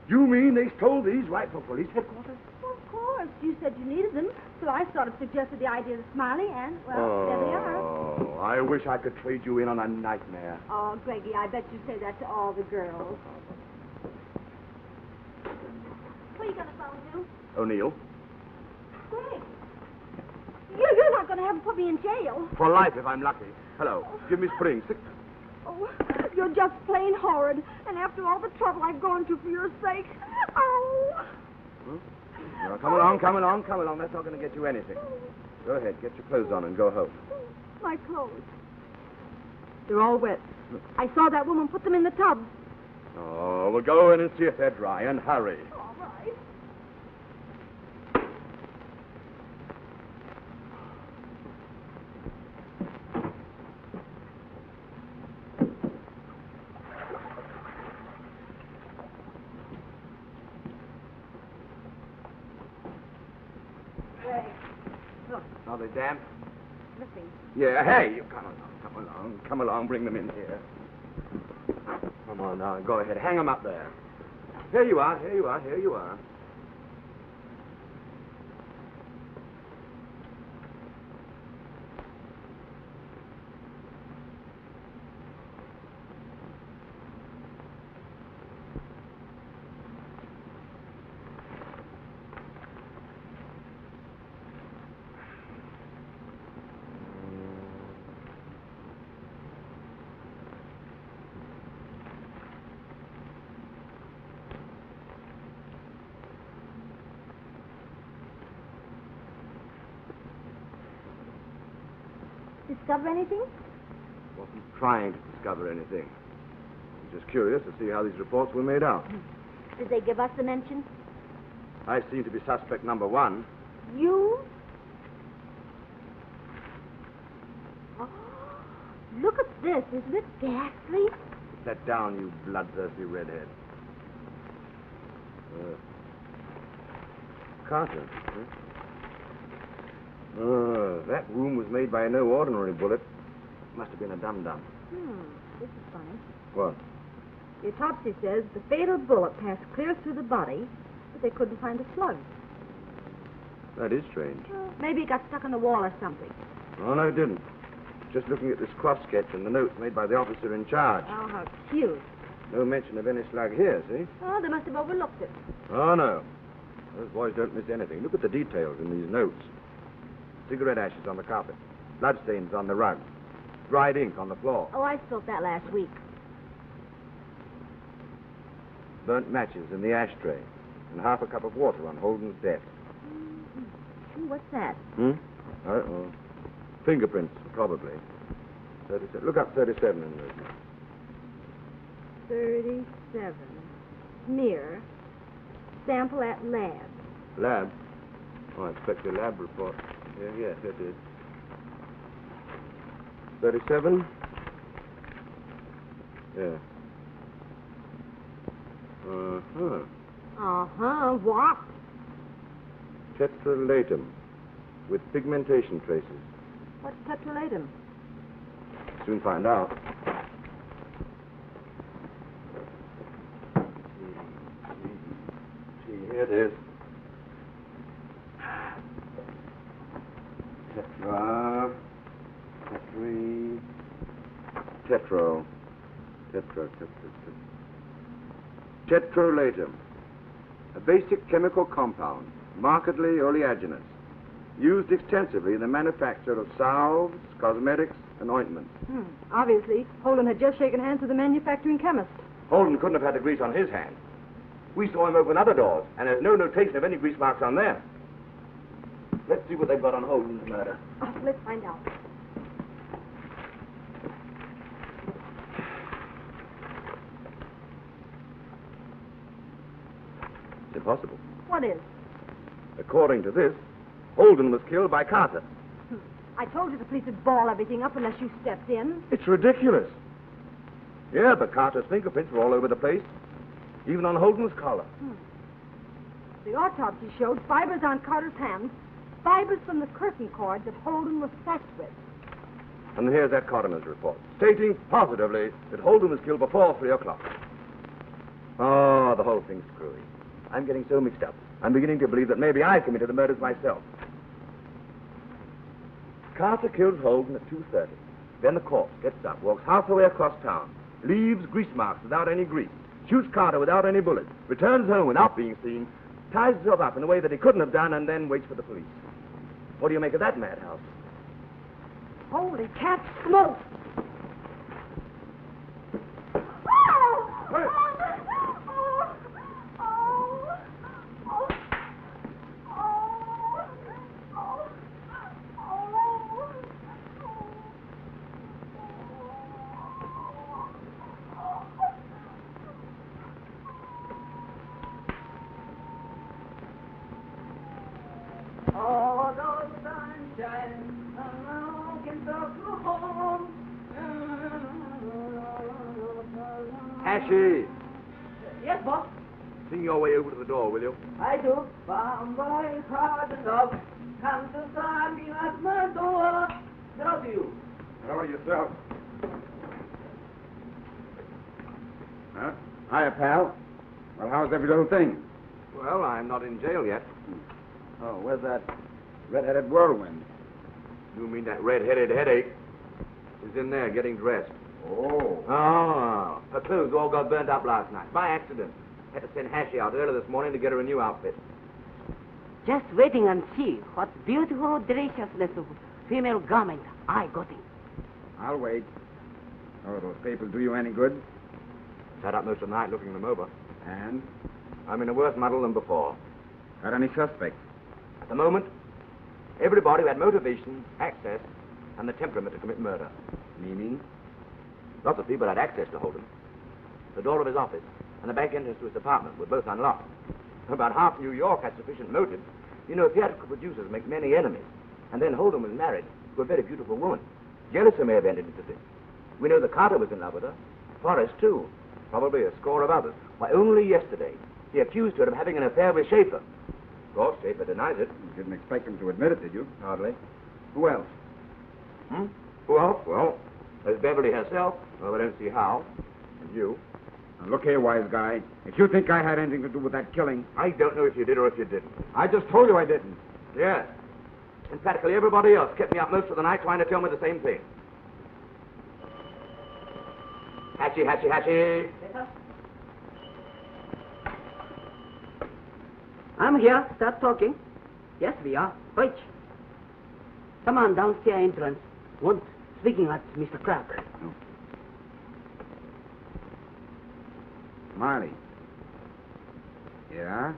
You mean they stole these right from police headquarters? Well, of course. You said you needed them, so I sort of suggested the idea to Smiley, and, well, there they are. Oh, I wish I could trade you in on a nightmare. Oh, Greggy, I bet you say that to all the girls. Who are you going to phone to? O'Neill? Greg. You're not going to have to put me in jail. For life, if I'm lucky. Hello. Give me Spring. Oh, you're just plain horrid. And after all the trouble I've gone to for your sake. Oh. Now, come along. That's not going to get you anything. Go ahead, get your clothes on and go home. My clothes. They're all wet. I saw that woman put them in the tub. Oh, well, go in and see if they're dry, and hurry. All right. Are they damp? Nothing. Yeah, hey, you come along, bring them in here. Come on now, go ahead, hang them up there. Here you are. Discover anything? Wasn't trying to discover anything. I'm just curious to see how these reports were made out. Did they give us the mention? I seem to be suspect number 1. You? Oh, look at this. Isn't it ghastly? Put that down, you bloodthirsty redhead. Carter, huh? That wound was made by no ordinary bullet. Must have been a dum-dum. This is funny. What? The autopsy says the fatal bullet passed clear through the body, but they couldn't find a slug. That is strange. Maybe it got stuck on the wall or something. Oh, no, it didn't. Just looking at this cross sketch and the notes made by the officer in charge. Oh, how cute. No mention of any slug here, see? Oh, they must have overlooked it. Oh, no. Those boys don't miss anything. Look at the details in these notes. Cigarette ashes on the carpet. Bloodstains on the rug. Dried ink on the floor. Oh, I spilt that last week. Burnt matches in the ashtray. And half a cup of water on Holden's desk. What's that? Uh-oh. Fingerprints, probably. 37. Look up 37 in those notes. 37. Smear. Sample at lab. Lab? Oh, I expect a lab report. Yes, it is. 37? Yeah. Uh-huh. Uh-huh. What? Tetralatum with pigmentation traces. What's tetralatum? Soon find out. See, here it is. Tetralatum. A basic chemical compound, markedly oleaginous, used extensively in the manufacture of salves, cosmetics, and ointments. Obviously, Holden had just shaken hands with the manufacturing chemist. Holden couldn't have had the grease on his hand. We saw him open other doors, and there's no notation of any grease marks on them. Let's see what they've got on Holden's murder. Oh, let's find out. It's impossible. What is? According to this, Holden was killed by Carter. I told you the police would ball everything up unless you stepped in. It's ridiculous. Yeah, but Carter's fingerprints were all over the place, even on Holden's collar. The autopsy showed fibers on Carter's hands, fibers from the curtain cord that Holden was sacked with. And here's that coroner's report, stating positively that Holden was killed before 3 o'clock. Oh, the whole thing's screwy. I'm getting so mixed up. I'm beginning to believe that maybe I committed the murders myself. Carter kills Holden at 2:30. Then the corpse gets up, walks half the way across town, leaves grease marks without any grease, shoots Carter without any bullets, returns home without being seen, ties himself up in a way that he couldn't have done, and then waits for the police. What do you make of that madhouse? Holy cat smoke! Ashy! Yes, boss. Sing your way over to the door, will you? I do. Bombay, hard enough. Come to something at my door. How do you? How are yourself? Huh? Hiya, pal. Well, how's every little thing? Well, I'm not in jail yet. Oh, where's that red-headed whirlwind? You mean that red-headed headache? She's in there getting dressed. Oh. Oh, her clothes all got burnt up last night by accident. Had to send Hashy out early this morning to get her a new outfit. Just waiting and see what beautiful deliciousness of female garment I got in. I'll wait. Oh, those papers do you any good? Sat up most of the night looking them over. And? I'm in a worse muddle than before. Got any suspects? At the moment, everybody who had motivation, access, and the temperament to commit murder. Meaning? Lots of people had access to Holden. The door of his office and the back entrance to his apartment were both unlocked. About half New York had sufficient motive. You know, theatrical producers make many enemies. And then Holden was married to a very beautiful woman. Jealousy may have entered into this. We know that Carter was in love with her. Forrest, too. Probably a score of others. Why, only yesterday, he accused her of having an affair with Schaefer. Of course, Schaefer denies it. You didn't expect him to admit it, did you? Hardly. Who else? Who else? Well, there's Beverly herself. Well, I don't see how. And you. Now, look here, wise guy. If you think I had anything to do with that killing... I don't know if you did or if you didn't. I just told you I didn't. Yes. And practically everybody else kept me up most of the night trying to tell me the same thing. Hatchie, Hatchie, Hatchie. I'm here. Start talking. Yes, we are. Wait. Come on, downstairs entrance. Want speaking at Mr. Clark. Marley. Yeah?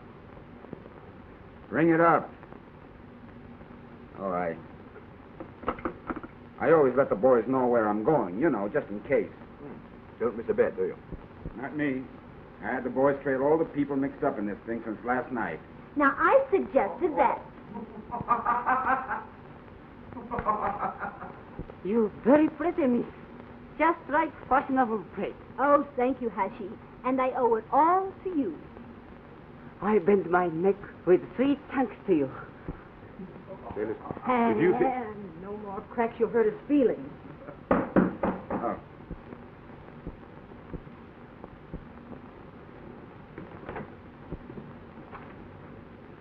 Bring it up. All right. I always let the boys know where I'm going, you know, just in case. Don't miss a bet, do you? Not me. I had the boys trail all the people mixed up in this thing since last night. Now, I suggested that. You very pretty, miss. Just like fashionable plate. Oh, thank you, Hashi. And I owe it all to you. I bend my neck with 3 thanks to you. Say, listen. And Did you think... no more cracks you'll hurt his feelings. Oh.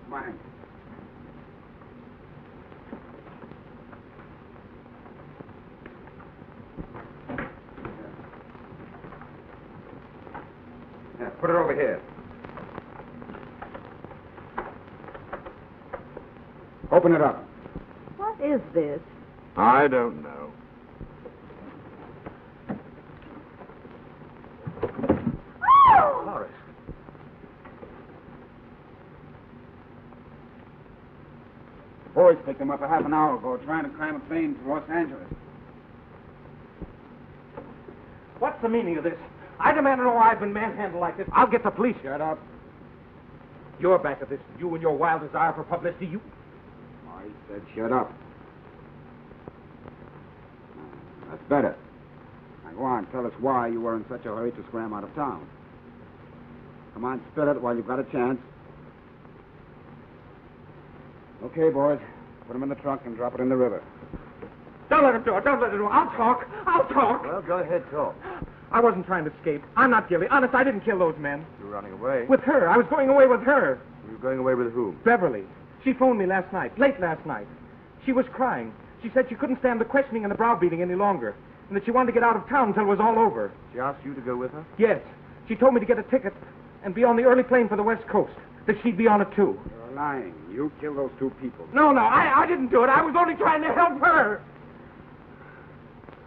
Come on in. Yeah, put it over here. Open it up. What is this? I don't know. Oh! Horace. The boys picked him up a half an hour ago trying to climb a plane to Los Angeles. What's the meaning of this? I demand to know why I've been manhandled like this. I'll get the police. Shut up. You're back of this. You and your wild desire for publicity. You. I said shut up. That's better. Now go on, tell us why you were in such a hurry to scram out of town. Come on, spill it while you've got a chance. Okay, boys. Put him in the trunk and drop it in the river. Don't let him do it. Don't let him do it. I'll talk. I'll talk. Well, go ahead, talk. I wasn't trying to escape. I'm not guilty. Honest, I didn't kill those men. You were running away. With her. I was going away with her. You were going away with whom? Beverly. She phoned me last night, late last night. She was crying. She said she couldn't stand the questioning and the browbeating any longer, and that she wanted to get out of town until it was all over. She asked you to go with her? Yes. She told me to get a ticket and be on the early plane for the West Coast, that she'd be on it too. You're lying. You killed those 2 people. No, I didn't do it. I was only trying to help her.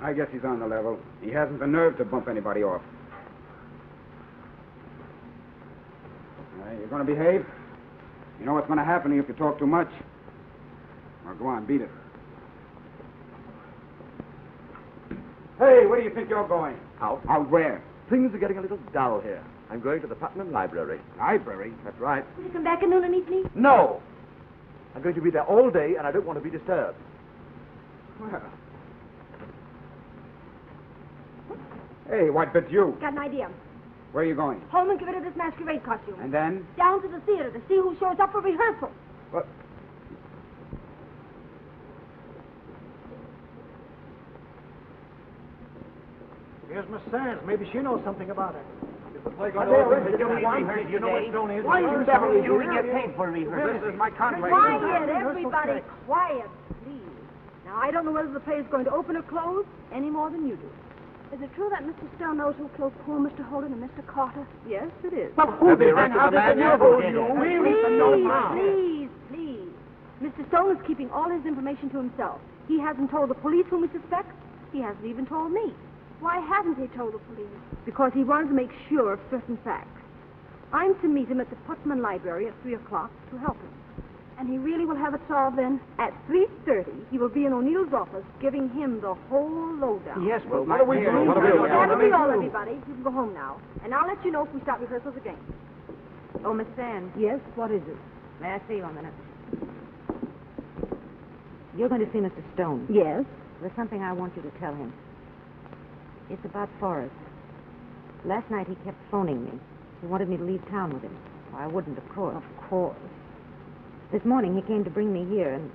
I guess he's on the level. He hasn't the nerve to bump anybody off. You're going to behave? You know what's going to happen to you if you talk too much? Now, go on, beat it. Hey, where do you think you're going? Out. Out where? Things are getting a little dull here. I'm going to the Putnam Library. Library? That's right. Will you come back at noon and meet me? No! I'm going to be there all day, and I don't want to be disturbed. Well. Hey, what but you? Got an idea. Where are you going? Home and get rid of this masquerade costume. And then? Down to the theater to see who shows up for rehearsal. What? Here's Miss Sands. Maybe she knows something about it. Is the play going to open? You know what Stone is? Why isn't Beverly here? We get paid for rehearsal. This is my contract. Quiet, everybody. Quiet, please. Now, I don't know whether the play is going to open or close any more than you do. Is it true that Mr. Stone knows who killed poor Mr. Holden and Mr. Carter? Yes, it is. Well, who did that? How did they know you? We need to know now. Please. Mr. Stone is keeping all his information to himself. He hasn't told the police whom he suspects. He hasn't even told me. Why hasn't he told the police? Because he wanted to make sure of certain facts. I'm to meet him at the Putnam Library at 3 o'clock to help him. And he really will have it solved then. At 3:30, he will be in O'Neill's office giving him the whole lowdown. Yes, Well, but what are we doing? That'll be all, everybody. You can go home now. And I'll let you know if we start rehearsals again. Oh, Miss Sands. Yes, what is it? May I see you a minute? You're going to see Mr. Stone. Yes. There's something I want you to tell him. It's about Forrest. Last night he kept phoning me. He wanted me to leave town with him. I wouldn't, of course. Of course. This morning he came to bring me here, and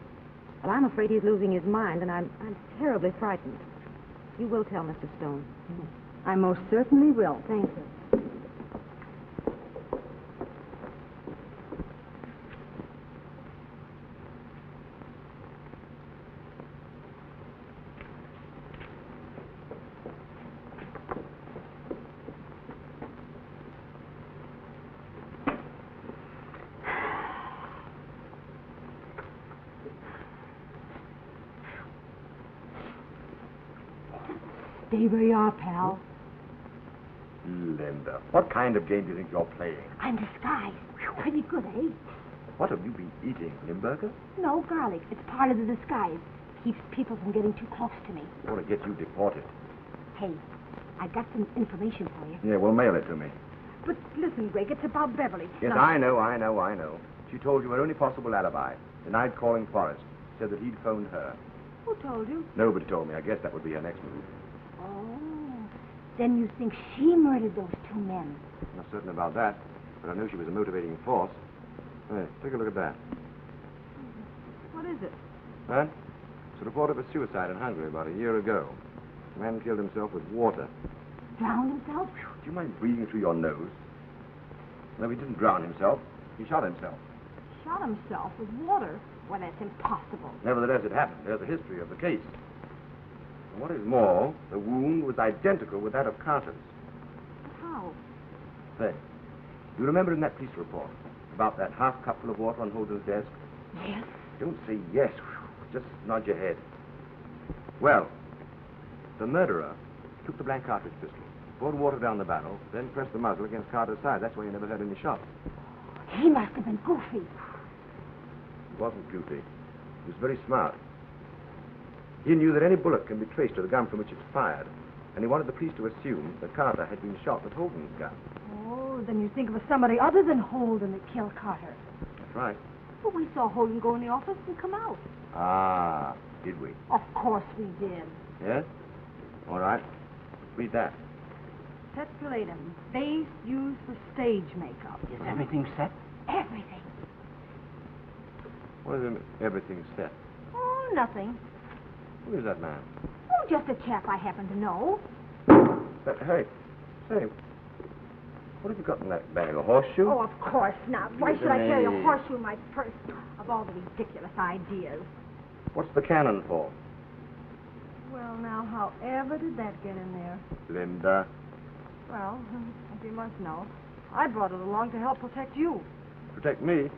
well, I'm afraid he's losing his mind, and I'm terribly frightened. You will tell Mr. Stone. I most certainly will. Thank you. Stay where you are, pal. Linda, what kind of game do you think you're playing? I'm disguised. Pretty good, eh? What have you been eating, Limburger? No, garlic. It's part of the disguise. Keeps people from getting too close to me. I want to get you deported. Hey, I got some information for you. Yeah, well, mail it to me. But listen, Greg, it's about Beverly. Yes, Now- I know. She told you her only possible alibi. Denied calling Forrest. Said that he'd phoned her. Who told you? Nobody told me. I guess that would be her next move. Oh, then you think she murdered those two men? Not certain about that, but I know she was a motivating force. Hey, take a look at that. What is it? Huh? It's a report of a suicide in Hungary about a year ago. The man killed himself with water. Drowned himself? Do you mind breathing through your nose? No, he didn't drown himself. He shot himself. Shot himself with water? Well, that's impossible. Nevertheless, it happened. There's a history of the case. And what is more, the wound was identical with that of Carter's. How? Say, you remember in that police report about that half cupful of water on Holden's desk? Yes. Don't say yes. Just nod your head. Well, the murderer took the blank cartridge pistol, poured water down the barrel, then pressed the muzzle against Carter's side. That's why you never heard any shots. He must have been goofy. He wasn't goofy. He was very smart. He knew that any bullet can be traced to the gun from which it's fired, and he wanted the police to assume that Carter had been shot with Holden's gun. Oh, then you think it was somebody other than Holden that killed Carter. That's right. But we saw Holden go in the office and come out. Ah, did we? Of course we did. Yes? All right. Read that. Petrolatum, base used for stage makeup. Is everything set? Everything. What is everything set? Oh, nothing. Who is that man? Oh, just a chap I happen to know. Hey, say, what have you got in that bag? A horseshoe? Oh, of course not. Why Yes, should I carry a indeed. horseshoe in my purse? Of all the ridiculous ideas. What's the cannon for? Well, now, however did that get in there? Linda. Well, as you must know, I brought it along to help protect you. Protect me?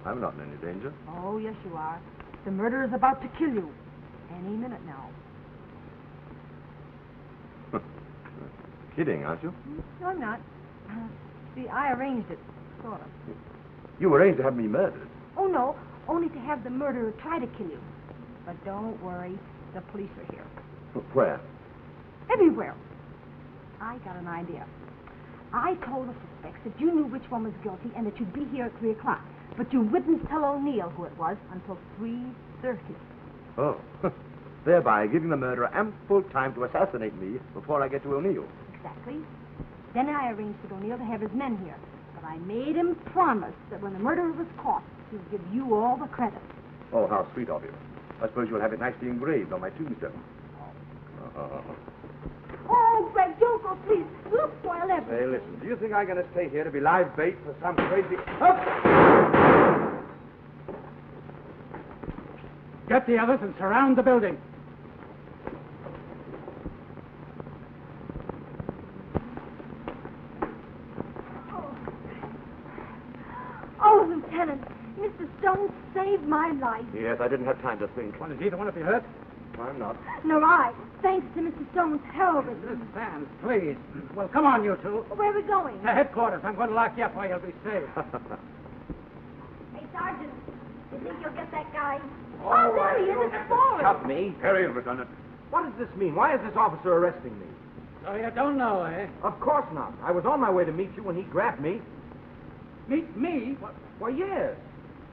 I'm not in any danger. Oh, yes, you are. The murderer's about to kill you. Any minute now. Kidding, aren't you? No, I'm not. See, I arranged it, sort of. You arranged to have me murdered. Oh, no, only to have the murderer try to kill you. But don't worry, the police are here. Where? Everywhere. I got an idea. I told the suspects that you knew which one was guilty and that you'd be here at 3 o'clock. But you wouldn't tell O'Neill who it was until 3:30. Oh, thereby giving the murderer ample time to assassinate me before I get to O'Neill. Exactly. Then I arranged with O'Neill to have his men here. But I made him promise that when the murderer was caught, he'd give you all the credit. Oh, how sweet of you. I suppose you'll have it nicely engraved on my tombstone. Oh, Greg, don't go, please. You'll spoil everything. Hey, listen, do you think I'm going to stay here to be live bait for some crazy... Get the others and surround the building. Oh, Lieutenant, Mr. Stone saved my life. Yes, I didn't have time to think. Well, is either one of you hurt? I'm not. Nor I, thanks to Mr. Stone's heroism. Miss Sands, please. Well, come on, you two. Where are we going? To headquarters. I'm going to lock you up where you'll be safe. Hey, Sergeant, you think you'll get that guy? Oh, there he is. It's Forrest. Stop me. Carry it, Lieutenant. What does this mean? Why is this officer arresting me? So you don't know, eh? Of course not. I was on my way to meet you when he grabbed me. Meet me? Why, yes.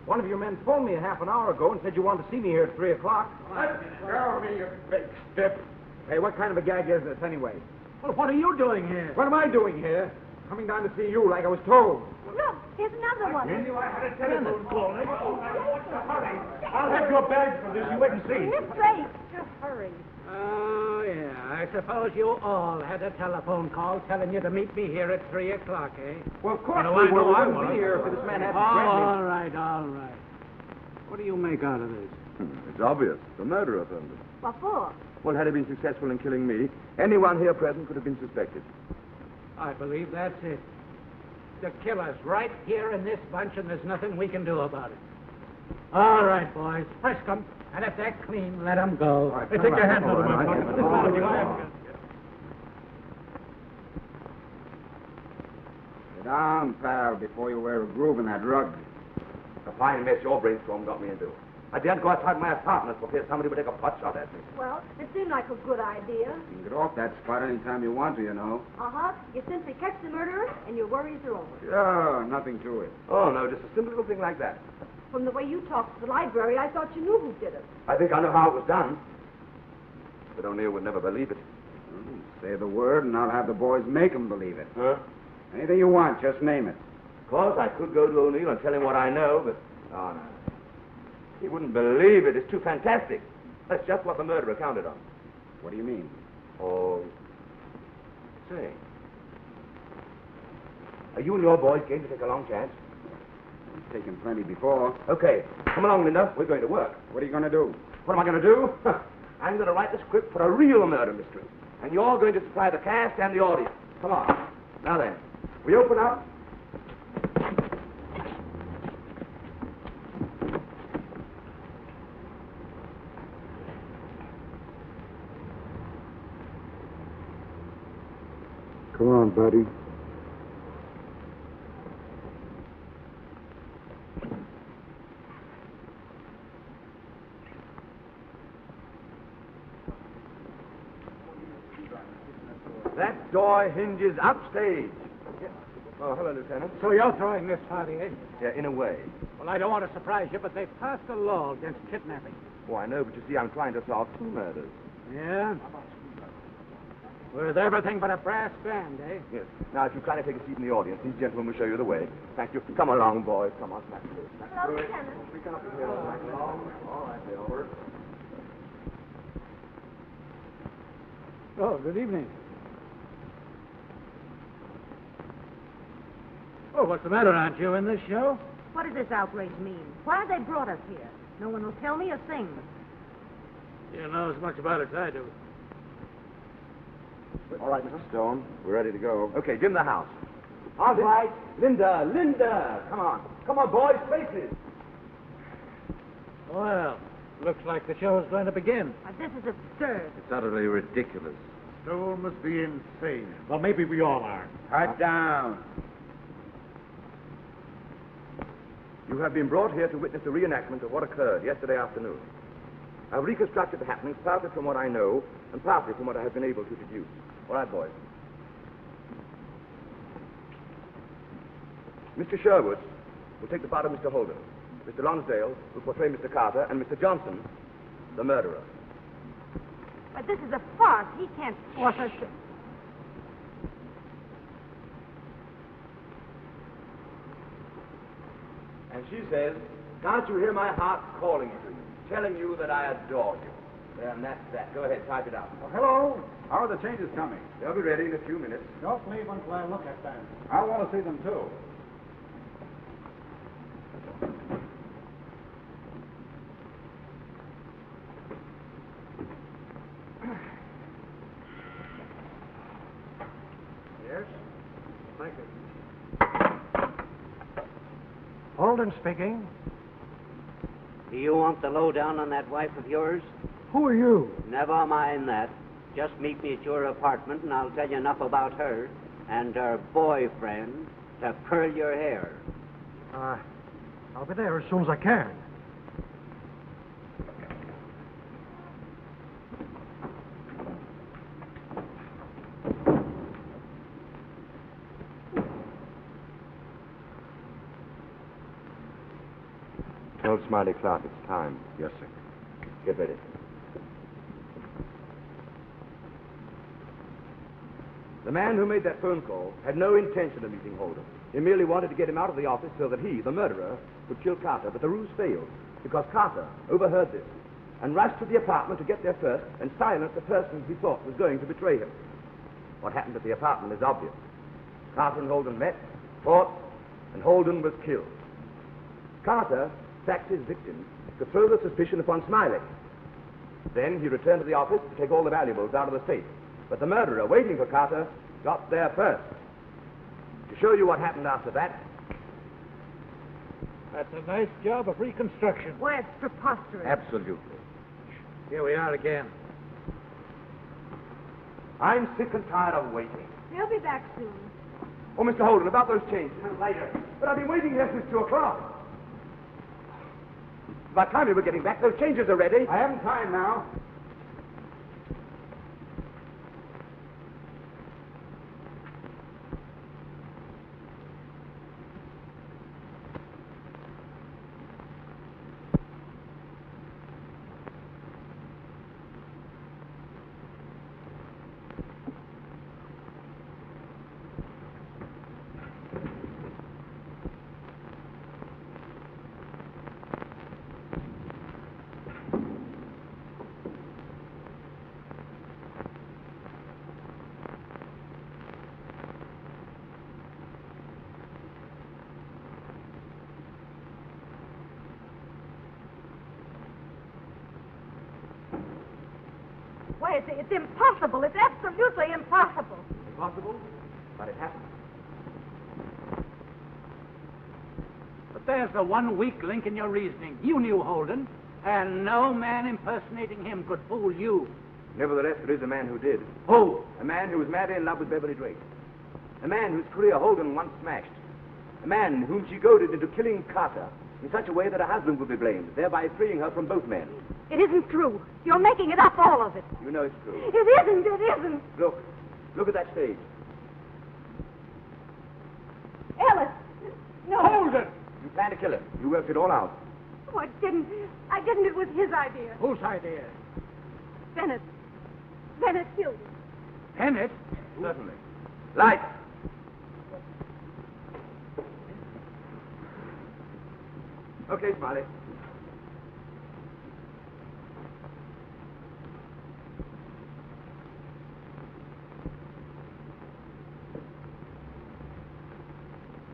One of your men phoned me a half an hour ago and said you wanted to see me here at 3 o'clock. Let go me, you big stiff. Hey, what kind of a gag is this, anyway? Well, what are you doing here? What am I doing here? Coming down to see you like I was told. Look, here's another one. I had a telephone call. What's the hurry? I'll have your bag for this. You wait and see. Miss Drake, just hurry. Oh, yeah. I suppose you all had a telephone call telling you to meet me here at 3 o'clock, eh? Well, of course You know, we I know I wouldn't was. be here if this man hadn't Oh, grabbed me. all right, all right. What do you make out of this? It's obvious. The murderer phoned us. What for? Well, had he been successful in killing me, anyone here present could have been suspected. I believe that's it. The killer's right here in this bunch, and there's nothing we can do about it. All right, boys, frisk 'em, and if they're clean, let 'em go. right, Hey, come take your on, hands all out of my right, pocket. all right. down, pal, before you wear a groove in that rug. A fine mess your brainstorm got me into. I daren't go outside my apartment for fear somebody would take a pot shot at me. Well, it seemed like a good idea. You can get off that spot anytime you want to, you know. Uh-huh. You simply catch the murderer, and your worries are over. Yeah, nothing to it. Oh, no, just a simple little thing like that. From the way you talked to the library, I thought you knew who did it. I think I know how it was done. But O'Neill would never believe it. Say the word, and I'll have the boys make 'em believe it. Huh? Anything you want, just name it. Of course, I could go to O'Neill and tell him what I know, but... Oh, no. He wouldn't believe it. It's too fantastic. That's just what the murderer counted on. What do you mean? Oh... Say... Are you and your boys game to take a long chance? We've taken plenty before. Okay. Come along, Linda. We're going to work. What are you going to do? What am I going to do? I'm going to write the script for a real murder mystery. And you're going to supply the cast and the audience. Come on. Now then, we open up. Come on, buddy. That door hinges upstage. Oh, hello, Lieutenant. So you're throwing this party, eh? Yeah, in a way. Well, I don't want to surprise you, but they've passed a law against kidnapping. Oh, I know, but you see, I'm trying to solve 2 murders. Yeah? With everything but a brass band, eh? Yes. Now, if you kindly take a seat in the audience, these gentlemen will show you the way. Thank you. Come along, boys. Come on, smash through. Hello, Lieutenant. We come up here. All right, Bill. Oh, good evening. Oh, what's the matter? Aren't you in this show? What does this outrage mean? Why have they brought us here? No one will tell me a thing. You know as much about it as I do. All right, Mr. Stone. We're ready to go. Okay, dim the house. All right. Linda. Come on. Come on, boys. Faces. Well, looks like the show's going to begin. This is absurd. It's utterly ridiculous. Stone must be insane. Well, maybe we all are. Cut down. You have been brought here to witness the reenactment of what occurred yesterday afternoon. I've reconstructed the happenings partly from what I know and partly from what I have been able to deduce. All right, boys. Mr. Sherwood will take the part of Mr. Holden. Mr. Lonsdale will portray Mr. Carter, and Mr. Johnson, the murderer. But this is a farce. He can't force us to... And she says, can't you hear my heart calling to you, telling you that I adore you? And that's that. Go ahead, type it out. Well, hello. How are the changes coming? They'll be ready in a few minutes. Don't leave until I look at them. I want to see them, too. Yes? Thank you. Holden speaking. Do you want the lowdown on that wife of yours? Who are you? Never mind that. Just meet me at your apartment, and I'll tell you enough about her and her boyfriend to curl your hair. I'll be there as soon as I can. Tell Smiley Clark it's time. Yes, sir. Get ready. The man who made that phone call had no intention of meeting Holden. He merely wanted to get him out of the office so that he, the murderer, could kill Carter. But the ruse failed because Carter overheard this and rushed to the apartment to get there first and silence the person he thought was going to betray him. What happened at the apartment is obvious. Carter and Holden met, fought, and Holden was killed. Carter sacked his victim to throw the suspicion upon Smiley. Then he returned to the office to take all the valuables out of the safe. But the murderer, waiting for Carter, got there first. To show you what happened after that... That's a nice job of reconstruction. Why, it's preposterous. Absolutely. Here we are again. I'm sick and tired of waiting. He'll be back soon. Oh, Mr. Holden, about those changes. Later. But I've been waiting here since 2 o'clock. By the time we were getting back, those changes are ready. I haven't time now. Why, it's impossible. It's absolutely impossible. Impossible, but it happened. But there's the one weak link in your reasoning. You knew Holden, and no man impersonating him could fool you. Nevertheless, there is a man who did. Who? A man who was madly in love with Beverly Drake. A man whose career Holden once smashed. A man whom she goaded into killing Carter in such a way that her husband would be blamed, thereby freeing her from both men. It isn't true. You're making it up, all of it. You know it's true. It isn't. It isn't. Look at that stage. Ellis! No. Holden! You planned to kill him. You worked it all out. Oh, I didn't. It was his idea. Whose idea? Bennett. Bennett killed him. Bennett? Certainly. Lights! Okay, Smiley.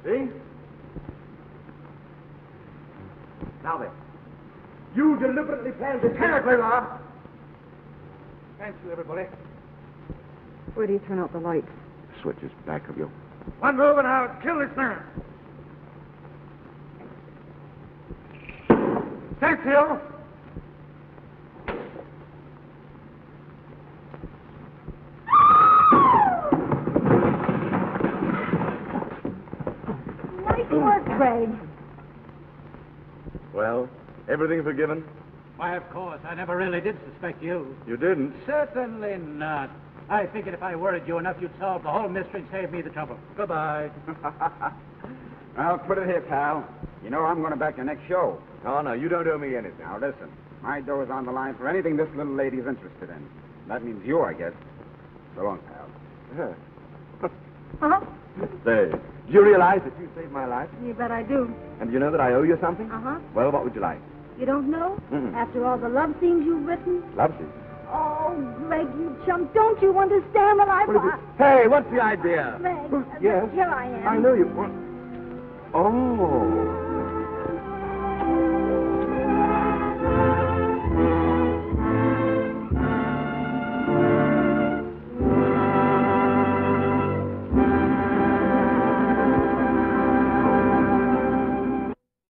See? Now then, you deliberately planned to Terribly, Rob. Thank you, everybody. Where do you turn out the lights? Switch is back of you. One move and I'll kill this man. Thanks, Hill. Nice work, Craig. Well, everything forgiven? Why, of course. I never really did suspect you. You didn't. Certainly not. I figured if I worried you enough, you'd solve the whole mystery and save me the trouble. Goodbye. Well, put it here, pal. You know I'm going to back your next show. Oh, no, you don't owe me anything. Now, listen. My dough is on the line for anything this little lady's interested in. That means you, I guess. So long, pal. Huh? Say, do you realize that you saved my life? You bet I do. And do you know that I owe you something? Uh-huh. Well, what would you like? You don't know? Mm-mm. After all the love scenes you've written? Love you. Oh, Greg, you chump, don't you understand that I've... Hey, what's the idea? Greg, Yes? here I am. I know you. What? Oh.